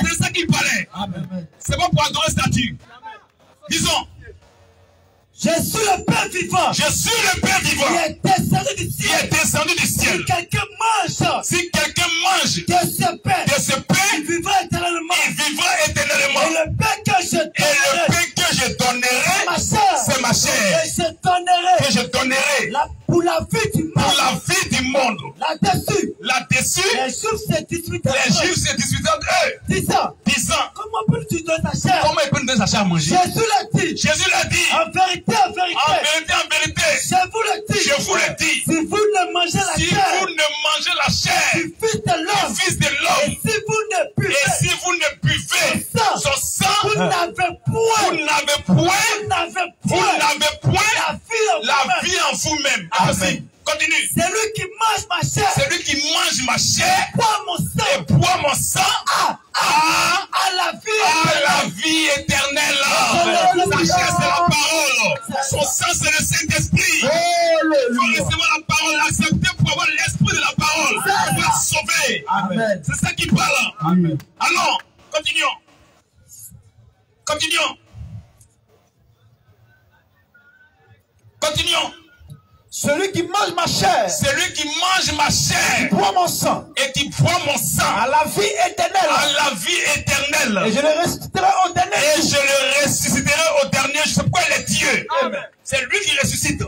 C'est ça qu'il parlait. Amen. C'est pas pour adorer statue. Disons. Je suis le pain vivant. Je suis le pain vivant. Il est descendu du Il ciel. est descendu du ciel. Si quelqu'un mange Si quelqu'un mange de ce pain, de ce pain, il vivra éternellement. il vivra éternellement. Et le pain que je Et le donnerai, pain que je donnerai, ma chair, c'est ma chair. et je donnerai Que je donnerai pour la vie du pour monde. la vie du monde. Là-dessus, Là-dessus, les Juifs se disputent les Juifs se disputent entre eux, disant, disant, comment peux-tu donner ta chair? comment ils peuvent donner sa chair à manger? Jésus l'a dit. Jésus l'a dit, En vérité, en vérité, je vous le dis. je vous le dis, Si vous ne mangez la si chair vous ne mangez la chair du Fils de du l'homme, Fils de et l'homme, si vous ne buvez, et si vous ne buvez son sang, vous n'avez vous point, n'avez point, vous n'avez point la vie en vous-même. Amen. Continue. C'est lui qui mange ma chair, Celui qui mange ma chair boit mon et sang, boit mon sang a à la vie. la vie éternelle. Amen. Sa chair, c'est la parole. Son sang, c'est le Saint-Esprit. Il faut recevoir la parole, l'accepter pour avoir l'esprit de la parole. Pour être sauvé. Amen. C'est ça qui parle. Amen. Alors, continuons. Continuons. Continuons. Celui qui mange ma chair, Celui qui mange ma chair boit mon sang, et qui boit mon sang à la vie éternelle. a la vie éternelle. Et je le ressusciterai au dernier Et jour. je le ressusciterai au dernier. Je sais pourquoi il est Dieu. Amen. C'est lui qui ressuscite.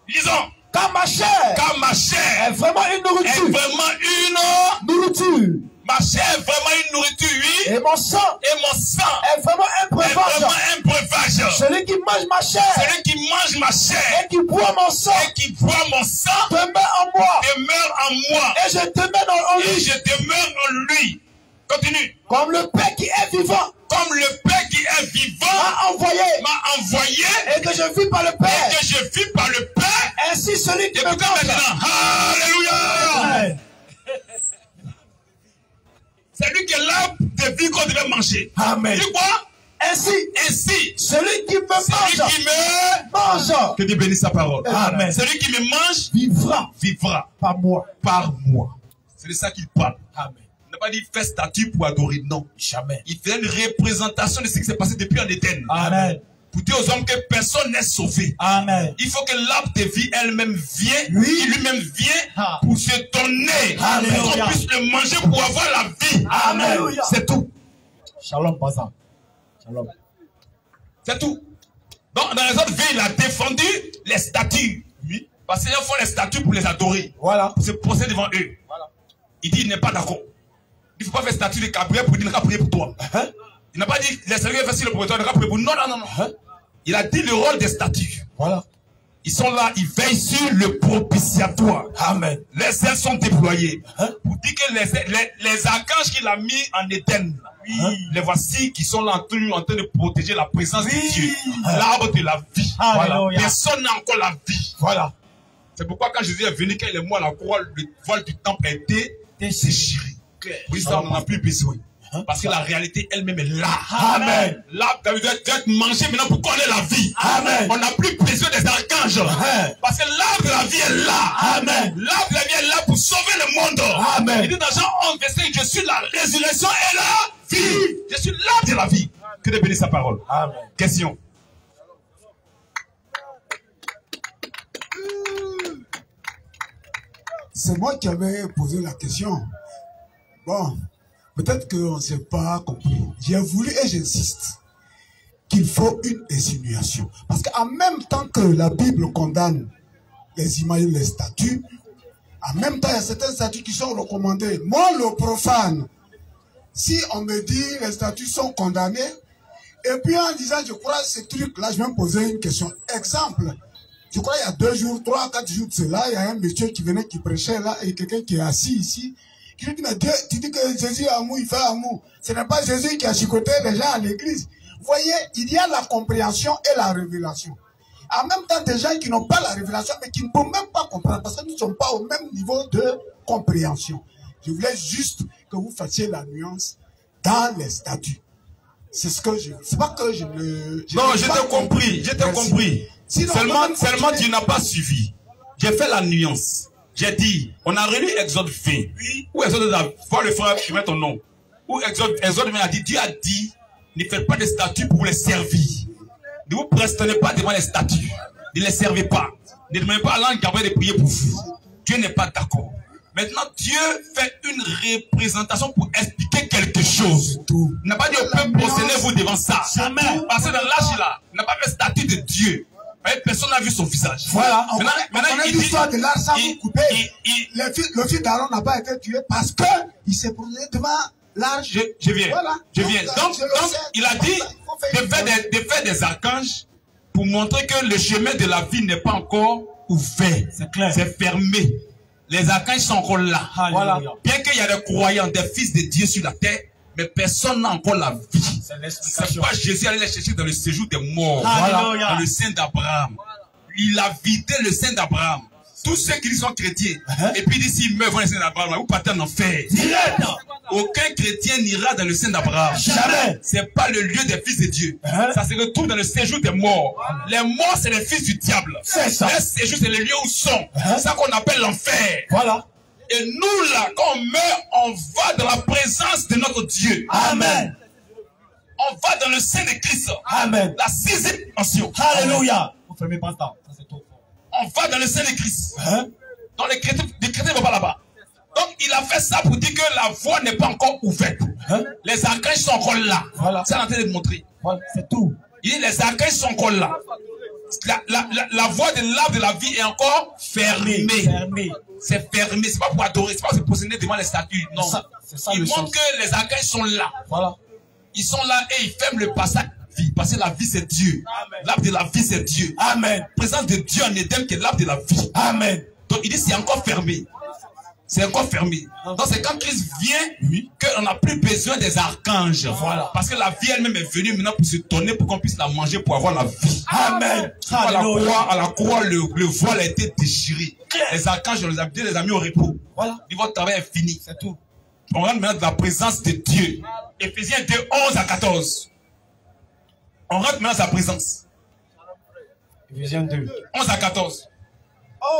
Lisons. Car ma chair Car ma chair est vraiment une est nourriture. vraiment une. Nourriture. Ma chair est vraiment une nourriture, oui. Et mon sang Et mon sang est vraiment un est breuvage. vraiment un breuvage. Celui qui mange ma chair Celui qui mange ma chair et qui boit mon sang et qui boit mon sang demeure en moi. demeure en moi. Et je demeure en Et lui. je demeure en lui. Continue. Comme le Père qui est vivant Comme le Père qui est vivant m'a envoyé et et que je vis par le Père. que je vis par le Père. Ainsi celui qui me Écoutez mange. maintenant. Alléluia. Amen. C'est lui qui est l'arbre de vie qu'on devait manger. Amen. Dis quoi? Ainsi Ainsi, celui qui me celui mange qui me... mange. Que Dieu bénisse sa parole. Amen. Celui qui me mange Vivra vivra par moi. par moi. C'est de ça qu'il parle. Amen. Il n'a pas dit faire statue pour adorer, non. Jamais. Il fait une représentation de ce qui s'est passé depuis en Éden. Amen. Pour dire aux hommes que personne n'est sauvé. Amen. Il faut que l'arbre de vie elle-même vienne, Oui. qui lui-même vient pour se donner, Alléluia. pour qu'on puisse le manger pour avoir la vie. Amen. C'est tout. Shalom, Pazan. Shalom. C'est tout. Donc, dans les autres villes, il a défendu les statues. Oui. Parce qu'ils font les statues pour les adorer. Voilà. Pour se poser devant eux. Voilà. Il dit, il n'est pas d'accord. Il ne faut pas faire statue de Gabriel pour dire, il n'a pas prier pour toi. Il n'a pas dit, les statues, faire le propriétaire, il n'a pas prier pour nous. Non, non, non, non. Il a dit le rôle des statues. Voilà. Ils sont là, ils veillent sur le propitiatoire. Amen. Les ailes sont déployées. Pour dire que les archanges qu'il a mis en Éden, les voici qui sont là en train de protéger la présence de Dieu. L'arbre de la vie. Alléluia. Voilà. Personne n'a encore la vie. Voilà. C'est pourquoi quand Jésus est venu, quand il est mort à la croix, le voile du temple a été déchiré. Oui, ça, on n'en a plus besoin. Parce que la réalité elle-même est là. Amen. L'arbre doit être mangé maintenant pour qu'on ait la vie. Amen. On n'a plus besoin des archanges. Parce que l'arbre de la vie est là. Amen. L'arbre de la vie est là pour sauver le monde. Amen. Il dit dans Jean 11, verset 5, je suis la résurrection et la vie. Je suis l'arbre de la vie. Que Dieu bénisse sa parole. Amen. Question. C'est moi qui avais posé la question. Bon, peut-être qu'on ne s'est pas compris. J'ai voulu et j'insiste qu'il faut une insinuation. Parce qu'en même temps que la Bible condamne les images, les statues, en même temps, il y a certaines statues qui sont recommandées. Moi, le profane, si on me dit les statues sont condamnées, et puis en disant, je crois ce truc-là, je vais me poser une question. Exemple, je crois il y a 2 jours, 3, 4 jours de cela, il y a un monsieur qui venait, qui prêchait là, et quelqu'un qui est assis ici, qui lui dit, mais Dieu, tu dis que Jésus est amour, il fait amour. Ce n'est pas Jésus qui a chicoté les gens à l'église. Vous voyez, il y a la compréhension et la révélation. En même temps, des gens qui n'ont pas la révélation, mais qui ne peuvent même pas comprendre, parce que nous ne sommes pas au même niveau de compréhension. Je voulais juste que vous fassiez la nuance dans les statuts. C'est ce que je... C'est pas que je le... Non, je t'ai compris, je t'ai compris. Sinon, Seulement tu n'as pas suivi. J'ai fait la nuance. J'ai dit, on a relu Exode 20. Où Exode a... Vois le frère, je mets ton nom. Où Exode 20 a dit, Dieu a dit, ne faites pas de statues pour les servir. Ne vous prestez pas devant les statues. Ne les servez pas. Ne demandez pas à l'ange Gabriel de prier pour vous. Dieu n'est pas d'accord. Maintenant, Dieu fait une représentation pour expliquer quelque chose. Il n'a pas dit au peuple, prosternez-vous devant ça. Jamais. Parce que dans l'âge là, il n'a pas fait statut de Dieu. Personne n'a vu son visage. Voilà, on maintenant, connaît l'histoire de l'art sans vous couper. Le fils d'Aaron n'a pas été tué parce qu'il s'est promené devant l'arche. Je viens. Voilà. Je viens. Donc, il a dit de faire des archanges pour montrer que le chemin de la vie n'est pas encore ouvert. C'est clair. C'est fermé. Les archanges sont encore là. Voilà. Bien qu'il y a des croyants, des fils de Dieu sur la terre, mais personne n'a encore la vie. C'est pas Jésus allait les chercher dans le séjour des morts. Alléluia. Dans le sein d'Abraham. Il a vidé le sein d'Abraham. Tous ceux qui sont chrétiens, et puis d'ici ils meurent dans le sein d'Abraham, vous partez en enfer. Direct. Aucun chrétien n'ira dans le sein d'Abraham. Jamais. C'est pas le lieu des fils de Dieu. Ça se retrouve dans le séjour des morts. Les morts, c'est les fils du diable. C'est ça. Le séjour, c'est le lieu où sont. C'est ça qu'on appelle l'enfer. Voilà. Et nous, là, quand on meurt, on va dans la présence de notre Dieu. Amen. On va dans le sein de Christ. Amen. La 6e dimension. Alléluia. Vous fermez pas ça. Ça c'est trop fort. On va dans le sein de Christ. Donc les chrétiens ne vont pas là-bas. Donc il a fait ça pour dire que la voie n'est pas encore ouverte. Les archanges sont encore là. Voilà. C'est en train de te montrer. Voilà. C'est tout. Il dit les archanges sont encore là. La voie de l'arbre de la vie est encore fermée. Fermé. C'est fermé. C'est pas pour adorer. C'est pas pour se positionner devant les statues. Non. C'est ça Il le montre sens. que les archanges sont là. Voilà. Ils sont là et ils ferment le passage de la vie. Parce que la vie c'est Dieu. L'arbre de la vie c'est Dieu. Amen. Présence de Dieu en Éden qui est l'arbre de la vie. Amen. Donc il dit c'est encore fermé. C'est encore fermé. Donc c'est quand Christ vient qu'on n'a plus besoin des archanges. Voilà. Parce que la vie elle-même est venue maintenant pour se tourner pour qu'on puisse la manger pour avoir la vie. Amen. À la croix, le voile a été déchiré. Les archanges, on les a mis les amis au repos. Voilà. Dit votre travail est fini. C'est tout. On rentre maintenant dans la présence de Dieu. Éphésiens 2, 11 à 14. On rentre maintenant dans sa présence. Éphésiens 2. 11 à 14.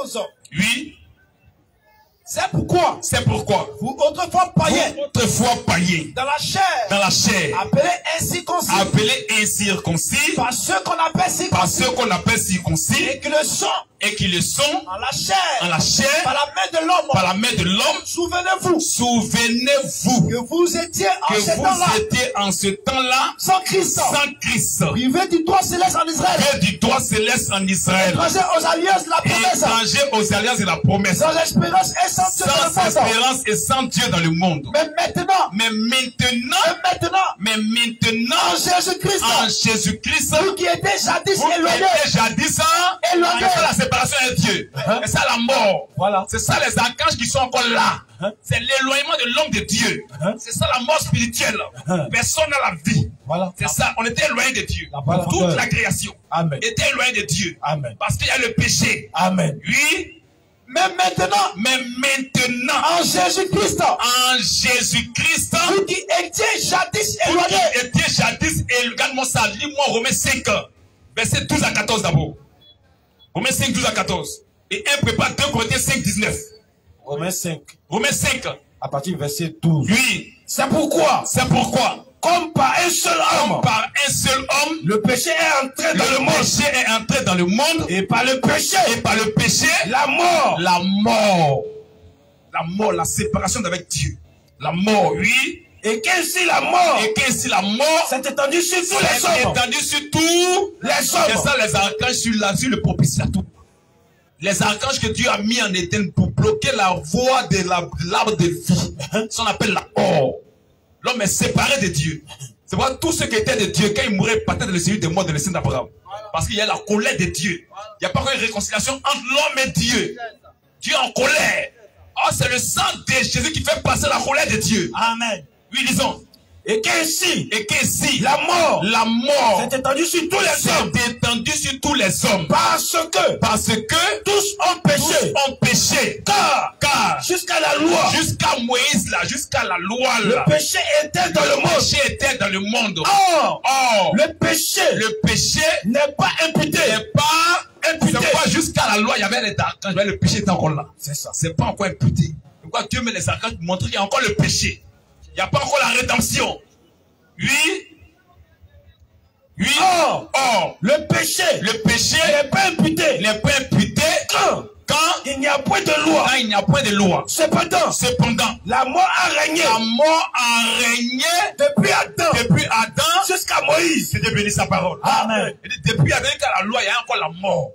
11. Oui. C'est pourquoi C'est pourquoi. vous autrefois païens, Autrefois païens, dans la chair, dans la chair, appelés incirconcis, appelés incirconcis, par ceux qu'on appelle par circoncis, ceux qu'on appelle circoncis, et qui le sont et qui le sont en la chair, en la chair, par la main de l'homme. par la main de l'homme. Souvenez-vous Souvenez-vous que vous étiez en que ce temps-là vous étiez en ce temps-là sans Christ, sans Christ, privés du droit céleste en Israël, et du droit céleste en Israël, étrangers aux alliances de la promesse, étrangers aux alliances de la promesse, sans espérance et sans Dieu dans le sans monde. espérance et sans Dieu dans le monde. Mais maintenant, Mais maintenant, en Jésus-Christ, en Jésus-Christ, vous qui étiez jadis vous éloignés, étiez jadis éloignés. c'est ça la séparation avec Dieu. C'est ça la mort. Voilà. C'est ça les archanges qui sont encore là. C'est l'éloignement de l'homme de Dieu. C'est ça la mort spirituelle. Personne n'a la vie. Voilà. C'est ça. On était éloigné de Dieu. La bonne Toute fondeur. la création Amen. était éloignée de Dieu. Amen. Parce qu'il y a le péché. Amen. Oui. Mais maintenant, maintenant, en Jésus-Christ, en Jésus-Christ, vous qui étiez jadis vous éloignés, qui étiez jadis, et regarde-moi ça, lis-moi Romains 5, verset 12 à 14 d'abord. Romains 5, 12 à 14. Et un prépare 2 Corinthiens 5, 19. Romains 5, Romains 5, à partir du verset 12. oui. C'est pourquoi, comme par un seul homme, Par un seul homme, le péché est entré dans le monde, péché est entré dans le monde, et par le péché, et par le péché, la mort. la mort, la séparation d'avec Dieu. La mort, oui. Et qu'ainsi la mort Et qu'ainsi la mort s'est étendue sur tous les s'est hommes. étendue sur tous Les C'est hommes. ça les archanges sur le propitiatoire. Les archanges que Dieu a mis en Éden pour bloquer la voie de l'arbre de vie. Ça on appelle la mort. L'homme est séparé de Dieu. C'est pourquoi tous ceux qui étaient de Dieu, quand ils mouraient, partaient dans le séjour des morts de l'essence d'Abraham. Parce qu'il y a la colère de Dieu. Il n'y a pas encore une réconciliation entre l'homme et Dieu. Dieu est en colère. Oh, c'est le sang de Jésus qui fait passer la colère de Dieu. Amen. Oui, disons. Et qu'ici, la mort s'est étendue sur tous les hommes. s'est étendue sur tous les hommes. Parce que tous ont péché. Car jusqu'à la loi, jusqu'à Moïse là, jusqu'à la loi là, le péché était dans le monde. péché était dans le monde. Or, Or, le péché n'est pas imputé. C'est pourquoi jusqu'à la loi, il y avait les archanges, le péché était encore là. C'est ça. C'est pas encore imputé. Pourquoi Dieu met les archanges pour montrer qu'il y a encore le péché. Il n'y a pas encore la rédemption. Oui. Or, le péché n'est pas imputé. Quand il n'y a point de loi. Quand il n'y a point de loi. Cependant, la mort a régné. Depuis Adam jusqu'à Moïse. C'est de bénir sa parole. Amen. Depuis Adam jusqu'à la loi, il y a encore la mort.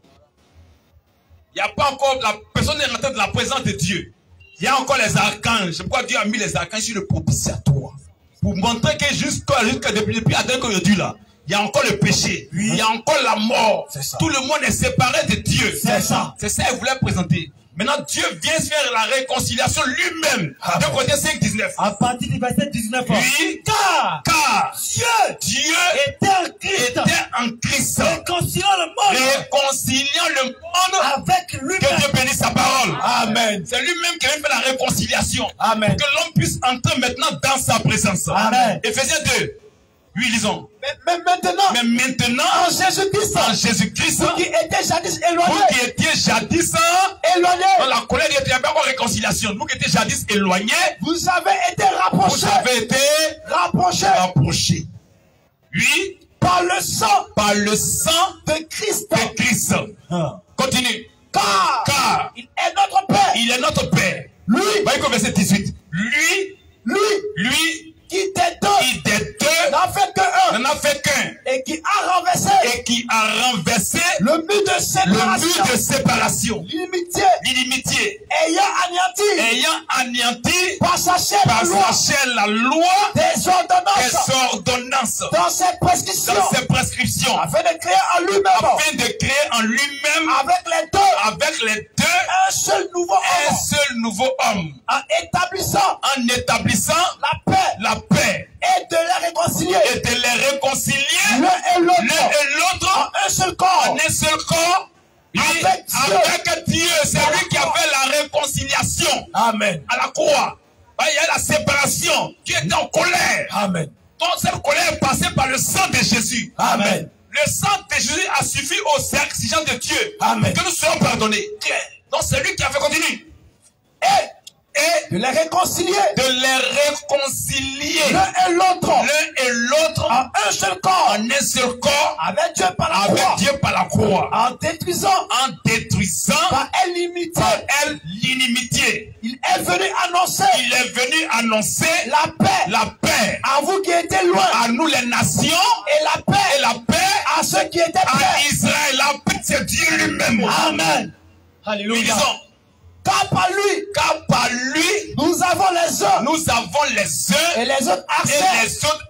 Il n'y a pas encore, la personne n'est rentrée de la présence de Dieu. Il y a encore les archanges. C'est pourquoi Dieu a mis les archanges sur le propitiatoire. Pour montrer que jusqu'à depuis Adam qu'aujourd'hui là, il y a encore le péché. Oui. Il y a encore la mort. Ça. Tout le monde est séparé de Dieu. C'est ça. C'est ça qu'il voulait présenter. Maintenant, Dieu vient faire la réconciliation lui-même. De côté 5-19. À partir du verset 19. Oui. Car Dieu était en Christ. Réconciliant le monde avec lui-même. Que Dieu bénisse sa parole. Amen. C'est lui-même qui vient faire la réconciliation. Amen. Pour que l'homme puisse entrer maintenant dans sa présence. Amen. Éphésiens 2. Oui, lisons. Mais maintenant, en Jésus-Christ, vous qui étiez jadis éloignés, dans la colère, il n'y a pas encore réconciliation. Vous qui étiez jadis éloignés, vous avez été rapprochés. Oui. Par le sang de Christ. Continue. Car il est notre Père. Il est notre Père. Lui. Voyez comme verset 18. Lui. Qui des deux n'en fait qu'un. Et qui a renversé le mur de séparation. L'inimitié. Ayant anéanti par sa chair la loi des ordonnances dans ses prescriptions. Afin de créer en lui-même avec les deux un seul nouveau homme. En établissant la paix et de les réconcilier l'un et l'autre en un seul corps. Avec Dieu. C'est lui qui a fait la réconciliation. Amen. À la croix. Il y a la séparation. Dieu était en colère. Amen. Donc cette colère est passée par le sang de Jésus. Amen. Le sang de Jésus a suffi aux exigences de Dieu. Amen. Que nous soyons pardonnés. Donc c'est lui qui a fait continuer. Et de les réconcilier. L'un et l'autre. En un seul corps. Avec Dieu par la croix. En détruisant. Par elle l'inimitié. Il est venu annoncer. La paix. À vous qui étiez loin. À nous les nations. Et la paix. À ceux qui étaient près. À Israël. La paix, c'est Dieu lui-même. Amen. Alléluia. Car par lui, nous avons les uns et les autres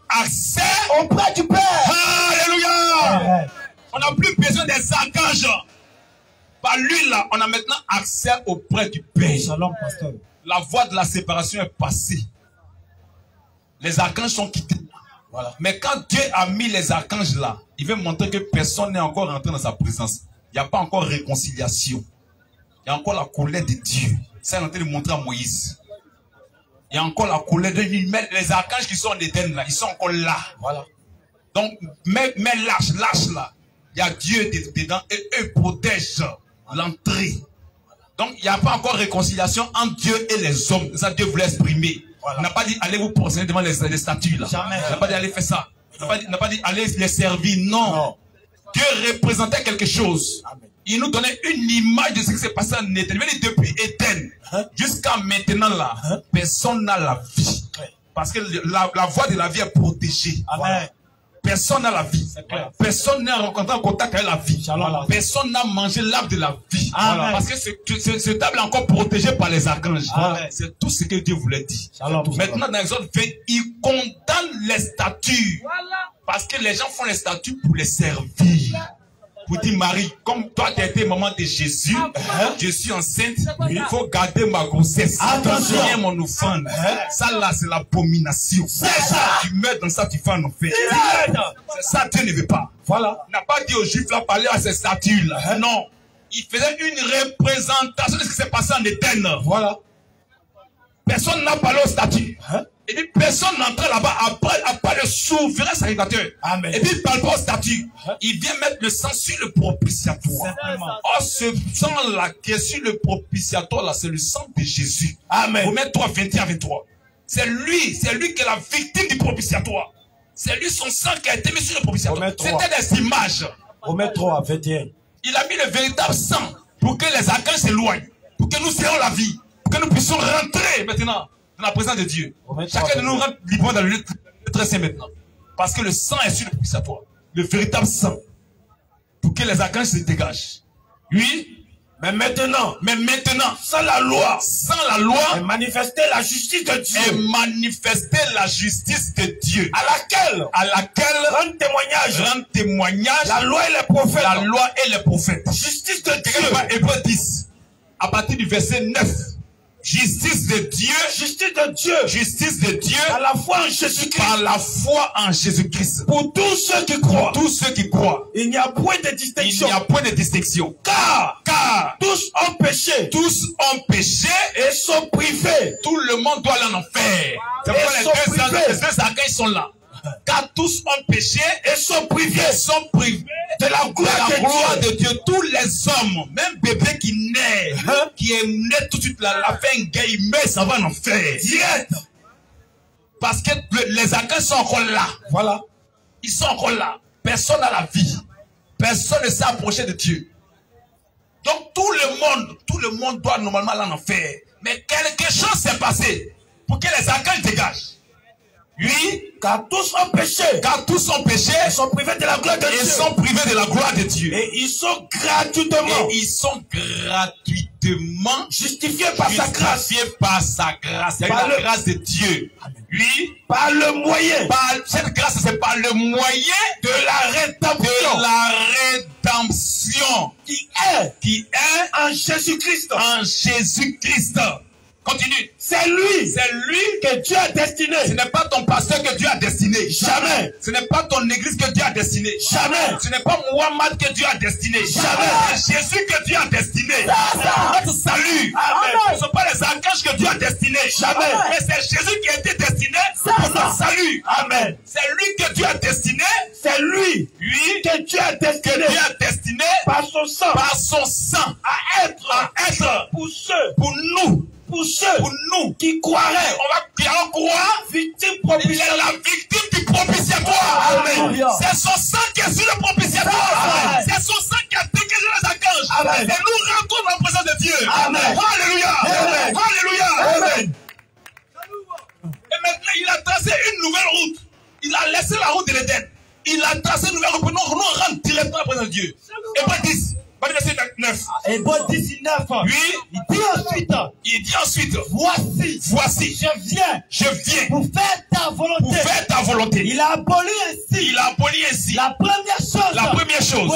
accès auprès du Père. Alléluia. On n'a plus besoin des archanges. Par lui là, on a maintenant accès auprès du Père. Shalom, pasteur. La voie de la séparation est passée. Les archanges sont quittés. Voilà. Mais quand Dieu a mis les archanges là, il veut montrer que personne n'est encore rentré dans sa présence. Il n'y a pas encore réconciliation. Il y a encore la colère de Dieu. Ça, il est en train de montrer à Moïse. Il y a encore la colère de lui. Mais les archanges qui sont en Éden, là, ils sont encore là. Voilà. Donc, mais lâche là. Il y a Dieu dedans et eux protègent l'entrée. Donc, il n'y a pas encore réconciliation entre Dieu et les hommes. Ça, Dieu voulait exprimer. Voilà. Il n'a pas dit allez vous prosterner devant les statues là. Jamais. Il n'a pas dit allez faire ça. Il n'a pas dit allez les servir. Non. Dieu représentait quelque chose. Amen. Il nous donnait une image de ce qui s'est passé en Éden. Depuis Éden jusqu'à maintenant là, personne n'a la vie. Parce que la voie de la vie est protégée. Amen. Personne n'a la vie. Personne n'a rencontré en contact avec la vie. Personne n'a mangé l'arbre de la vie. Amen. Parce que ce table est encore protégé par les archanges. C'est tout ce que Dieu voulait dire. Maintenant, dans Exode 20, il condamne les statues. Parce que les gens font les statues pour les servir. Pour dire Marie, comme toi tu as été maman de Jésus, je suis enceinte, il faut garder ma grossesse. Attention, mon offrande. Ça là c'est l'abomination. Tu meurs dans ça, tu fais un enfer. C'est ça Dieu ne veut pas. Voilà. Il n'a pas dit aux Juifs là parler à ces statues là. Non. Il faisait une représentation de ce qui s'est passé en Éden. Voilà. Personne n'a parlé aux statues. Et puis personne n'entre là-bas à part le souverain sacrificateur. Amen. Et puis il ne parle pas aux statues. Il vient mettre le sang sur le propitiatoire. Or ce sang là qui est sur le propitiatoire là, c'est le sang de Jésus. Amen. Romains 3, 21, 23. C'est lui qui est la victime du propitiatoire. C'est lui son sang qui a été mis sur le propitiatoire. C'était des images. Romains 3, 21. Il a mis le véritable sang pour que les archanges s'éloignent, pour que nous ayons la vie, pour que nous puissions rentrer maintenant dans la présence de Dieu. Chacun de nous rentre librement dans le lieu très saint maintenant. Parce que le sang est sur le propitiatoire. Le véritable sang. Pour que les archanges se dégagent. Oui. Mais maintenant, sans la loi, et manifester la justice de Dieu. Et manifester la justice de Dieu. À laquelle rendre témoignage, la loi et les prophètes. Justice de Dieu. Hébreux 10, à partir du verset 9. Justice de Dieu. Justice de Dieu. Par la foi en Jésus-Christ. Par la foi en Jésus-Christ. Pour tous ceux qui croient. Il n'y a point de distinction. Car tous ont péché. Et sont privés. Tout le monde doit aller en enfer. C'est pourquoi les deux archanges sont là. Car tous ont péché et sont privés de la gloire de Dieu. Tous les hommes, même bébé qui naît, qui est né tout de suite là, la fin gay, il meurt, ça va en enfer. Direct. Parce que les archanges sont encore là. Voilà. Ils sont encore là. Personne n'a la vie. Personne ne s'est approché de Dieu. Donc tout le monde doit normalement aller en enfer. Mais quelque chose s'est passé pour que les archanges dégagent. Oui, car tous ont péché. Ils sont privés de la gloire de Dieu. Et ils sont gratuitement. Justifiés par sa grâce. Par la grâce de Dieu. Amen. Oui. Par le moyen. Cette grâce, c'est par le moyen de la rédemption. Qui est en Jésus-Christ. Continue. C'est lui que Dieu a destiné. Ce n'est pas ton pasteur que Dieu a destiné. Jamais. Ce n'est pas ton église que Dieu a destiné. Jamais. Ce n'est pas Muhammad que Dieu a destiné. Jamais. C'est Jésus que Dieu a destiné. Notre salut. Amen. Ce ne sont pas les archanges que Dieu a destiné. Jamais. Mais c'est Jésus qui a été destiné pour notre salut. Amen. C'est lui que Dieu a destiné. C'est lui que Dieu a destiné. Par son sang. À être. Pour ceux qui croiraient. Qui en croient. Victime propitiatoire. Il est la victime du propitiatoire. Amen. C'est son sang qui est sur le propitiatoire. C'est son sang qui a dégagé les archanges. Amen. Et nous rentrons dans la présence de Dieu. Amen. Alléluia. Amen. Alléluia. Amen. Et maintenant, il a tracé une nouvelle route. Il a laissé la route de l'Éden. Il a tracé une nouvelle route pour nous rendre directement à la présence de Dieu. Hébreux 10. Verset 9. Hébreux 19. Oui. Il dit ensuite. Voici. Je viens. Pour faire ta volonté. Il a aboli ainsi. La première chose.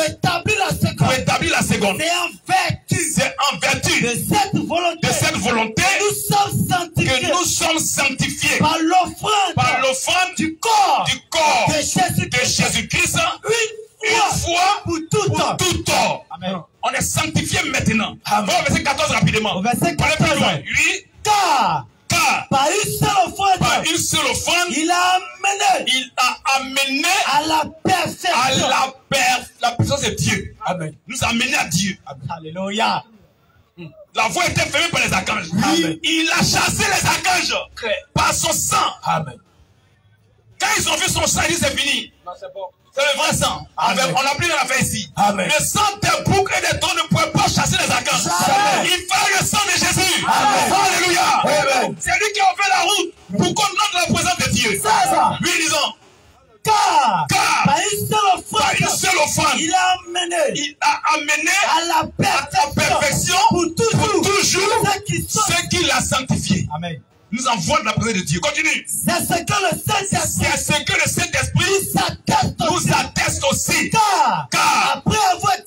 Pour établir la seconde. C'est en vertu. De cette volonté. Que nous sommes sanctifiés. Par l'offrande du corps. De Jésus-Christ. Une fois pour tout temps. Amen. On est sanctifié maintenant. Amen. Bon, verset 14 rapidement. Verset 14. Oui. Car par une seule offrande, il a amené à la perfection. La puissance de Dieu. Amen. Nous a amené à Dieu. Amen. Alléluia. La voie était fermée par les archanges. Oui. Il a chassé les archanges par son sang. Amen. Quand ils ont vu son sang, ils disent c'est fini. Non, c'est bon. C'est le vrai sang. Amen. On n'a plus rien à faire ici. Amen. Le sang des boucs et des taureaux ne pouvait pas chasser les archanges. Amen. Il fallait le sang de Jésus. Amen. Alléluia. Amen. C'est lui qui a ouvert la route pour qu'on entre dans la présence de Dieu. Ça. Oui, disons. Car par une seule offrande, il a amené à la perfection pour toujours ceux qui l'a sanctifié. Amen. Nous envoie de la présence de Dieu. Continue. C'est ce que le Saint-Esprit nous atteste aussi. Car après avoir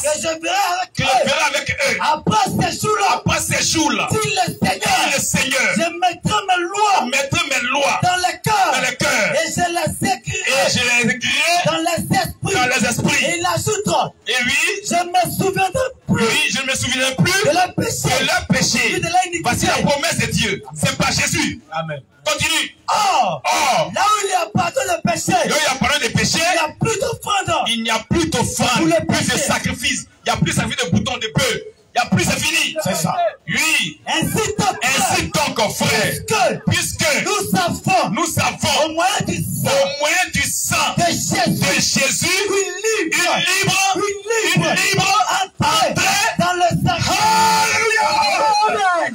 Que je Que verrai je verrai avec eux. Après ces jours-là. Après ces jours-là. Dit le Seigneur. Je mettrai mes lois. Mes lois. Dans les cœurs. Dans les cœurs. Et je les écrirai. Dans les esprits. Et il ajoute. Et oui. Je ne me souviendrai plus. Oui, je ne me souviendrai plus. De leur péché. De leur péché. De l'iniquité. Voici la promesse de Dieu. C'est pas Jésus. Amen. Continue. Or, là où il y a pardon de péché, là où il y a pardon de péché, il n'y a plus d'offrande. Il n'y a plus d'offrande, plus de sacrifice. Il n'y a plus de sacrifice de boutons de bœuf. Il n'y a plus, c'est fini. C'est ça. Oui. Ainsi donc, frère, puisque nous savons au moyen du sang de Jésus, une libre entrée dans le sanctuaire. Alléluia.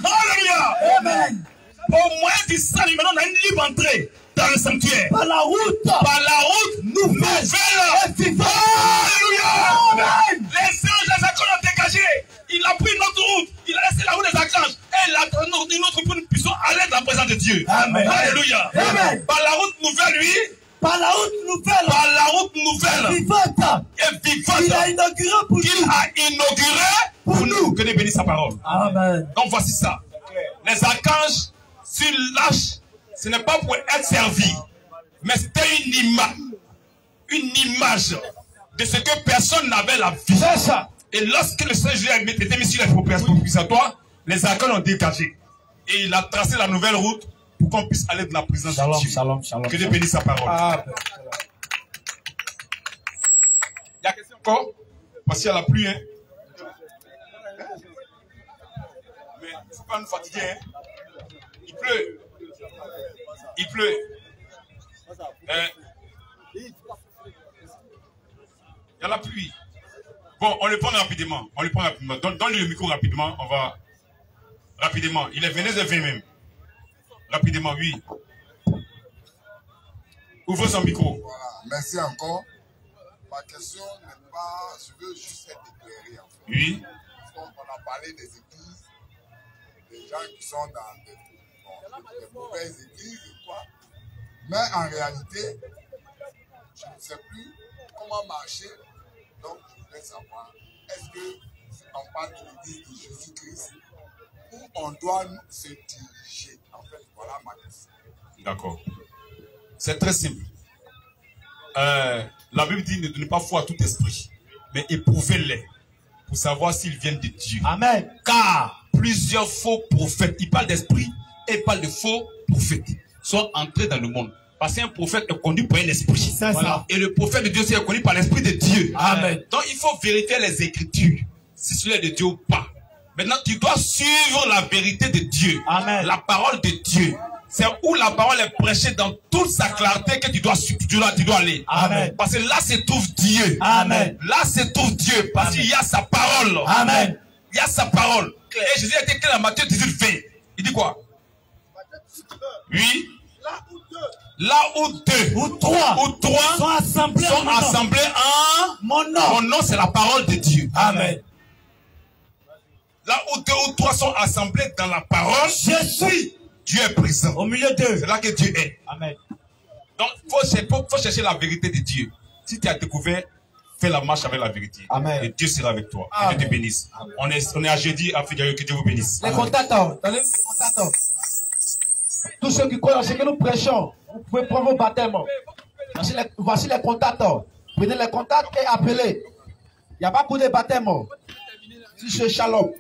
Alléluia. Amen. Au moyen du sang, maintenant, on a une libre entrée dans le sanctuaire. Par la route nouvelle et vivante. Alléluia. Amen. Les anges, les accords ont dégagé. Il a pris notre route. Il a laissé la route des archanges. Et il a donné une autre pour que nous puissions aller dans la présence de Dieu. Amen. Alléluia. Amen. Par la route nouvelle, lui. Par la route nouvelle. Vivante. Et vivante. Il a inauguré pour nous. Que Dieu bénisse sa parole. Amen. Donc voici ça. Les archanges, s'ils lâchent, ce n'est pas pour être servi, mais c'était une image de ce que personne n'avait la vie. C'est ça. Et lorsque le Seigneur Jésus était mis sur les propitiatoires, les archanges ont dégagé. Et il a tracé la nouvelle route pour qu'on puisse aller de la présence de Dieu. Shalom. Que Dieu bénisse sa parole. Amen. Il y a question encore? Parce qu'il y a la pluie, hein? Mais il ne faut pas nous fatiguer, hein? Il pleut. Il y a la pluie. Bon, on le prend rapidement. Donne-lui le micro rapidement. On va rapidement. Il est 22h20 même. Rapidement, oui. Ouvre son micro. Voilà, merci encore. Ma question n'est pas... Je veux juste être éclairé, en fait. Oui. On a parlé des églises, des gens qui sont dans des mauvaises églises et quoi. Mais en réalité, je ne sais plus comment marcher. Donc, je voudrais savoir, est-ce qu'on parle de l'église de Jésus-Christ où on doit se diriger? En fait, voilà ma question. D'accord. C'est très simple. La Bible dit ne donnez pas foi à tout esprit, mais éprouvez-les pour savoir s'ils viennent de Dieu. Amen. Car plusieurs faux prophètes, il parle d'esprit et il parle de faux prophètes, sont entrés dans le monde. Parce qu'un prophète est conduit par un esprit. Voilà. Et le prophète de Dieu est conduit par l'esprit de Dieu. Amen. Donc il faut vérifier les Écritures, si celui est de Dieu ou pas. Maintenant, tu dois suivre la vérité de Dieu. Amen. La parole de Dieu. C'est où la parole est prêchée dans toute sa clarté que tu dois aller. Amen. Parce que là se trouve Dieu. Amen. Là se trouve Dieu. Parce qu'il y a sa parole. Amen. Il y a sa parole. Et Jésus a été clair dans Matthieu 18:20. Il dit quoi? Oui. Là où deux ou trois sont assemblés en mon nom, c'est la parole de Dieu. Amen. Là où deux ou trois sont assemblés dans la parole, je suis. Dieu est présent. Au milieu d'eux. C'est là que Dieu est. Amen. Donc, faut chercher la vérité de Dieu. Si tu as découvert, fais la marche avec la vérité. Amen. Et Dieu sera avec toi. Que Dieu te bénisse. On est à jeudi, à Fidèle, que Dieu vous bénisse. Les contacteurs, donnez les contacteurs. Tous ceux qui croient dans ce que nous prêchons, vous pouvez prendre vos baptêmes. Voici les contacteurs. Prenez les contacts et appelez. Il n'y a pas beaucoup de baptêmes. Si c'est Shalom.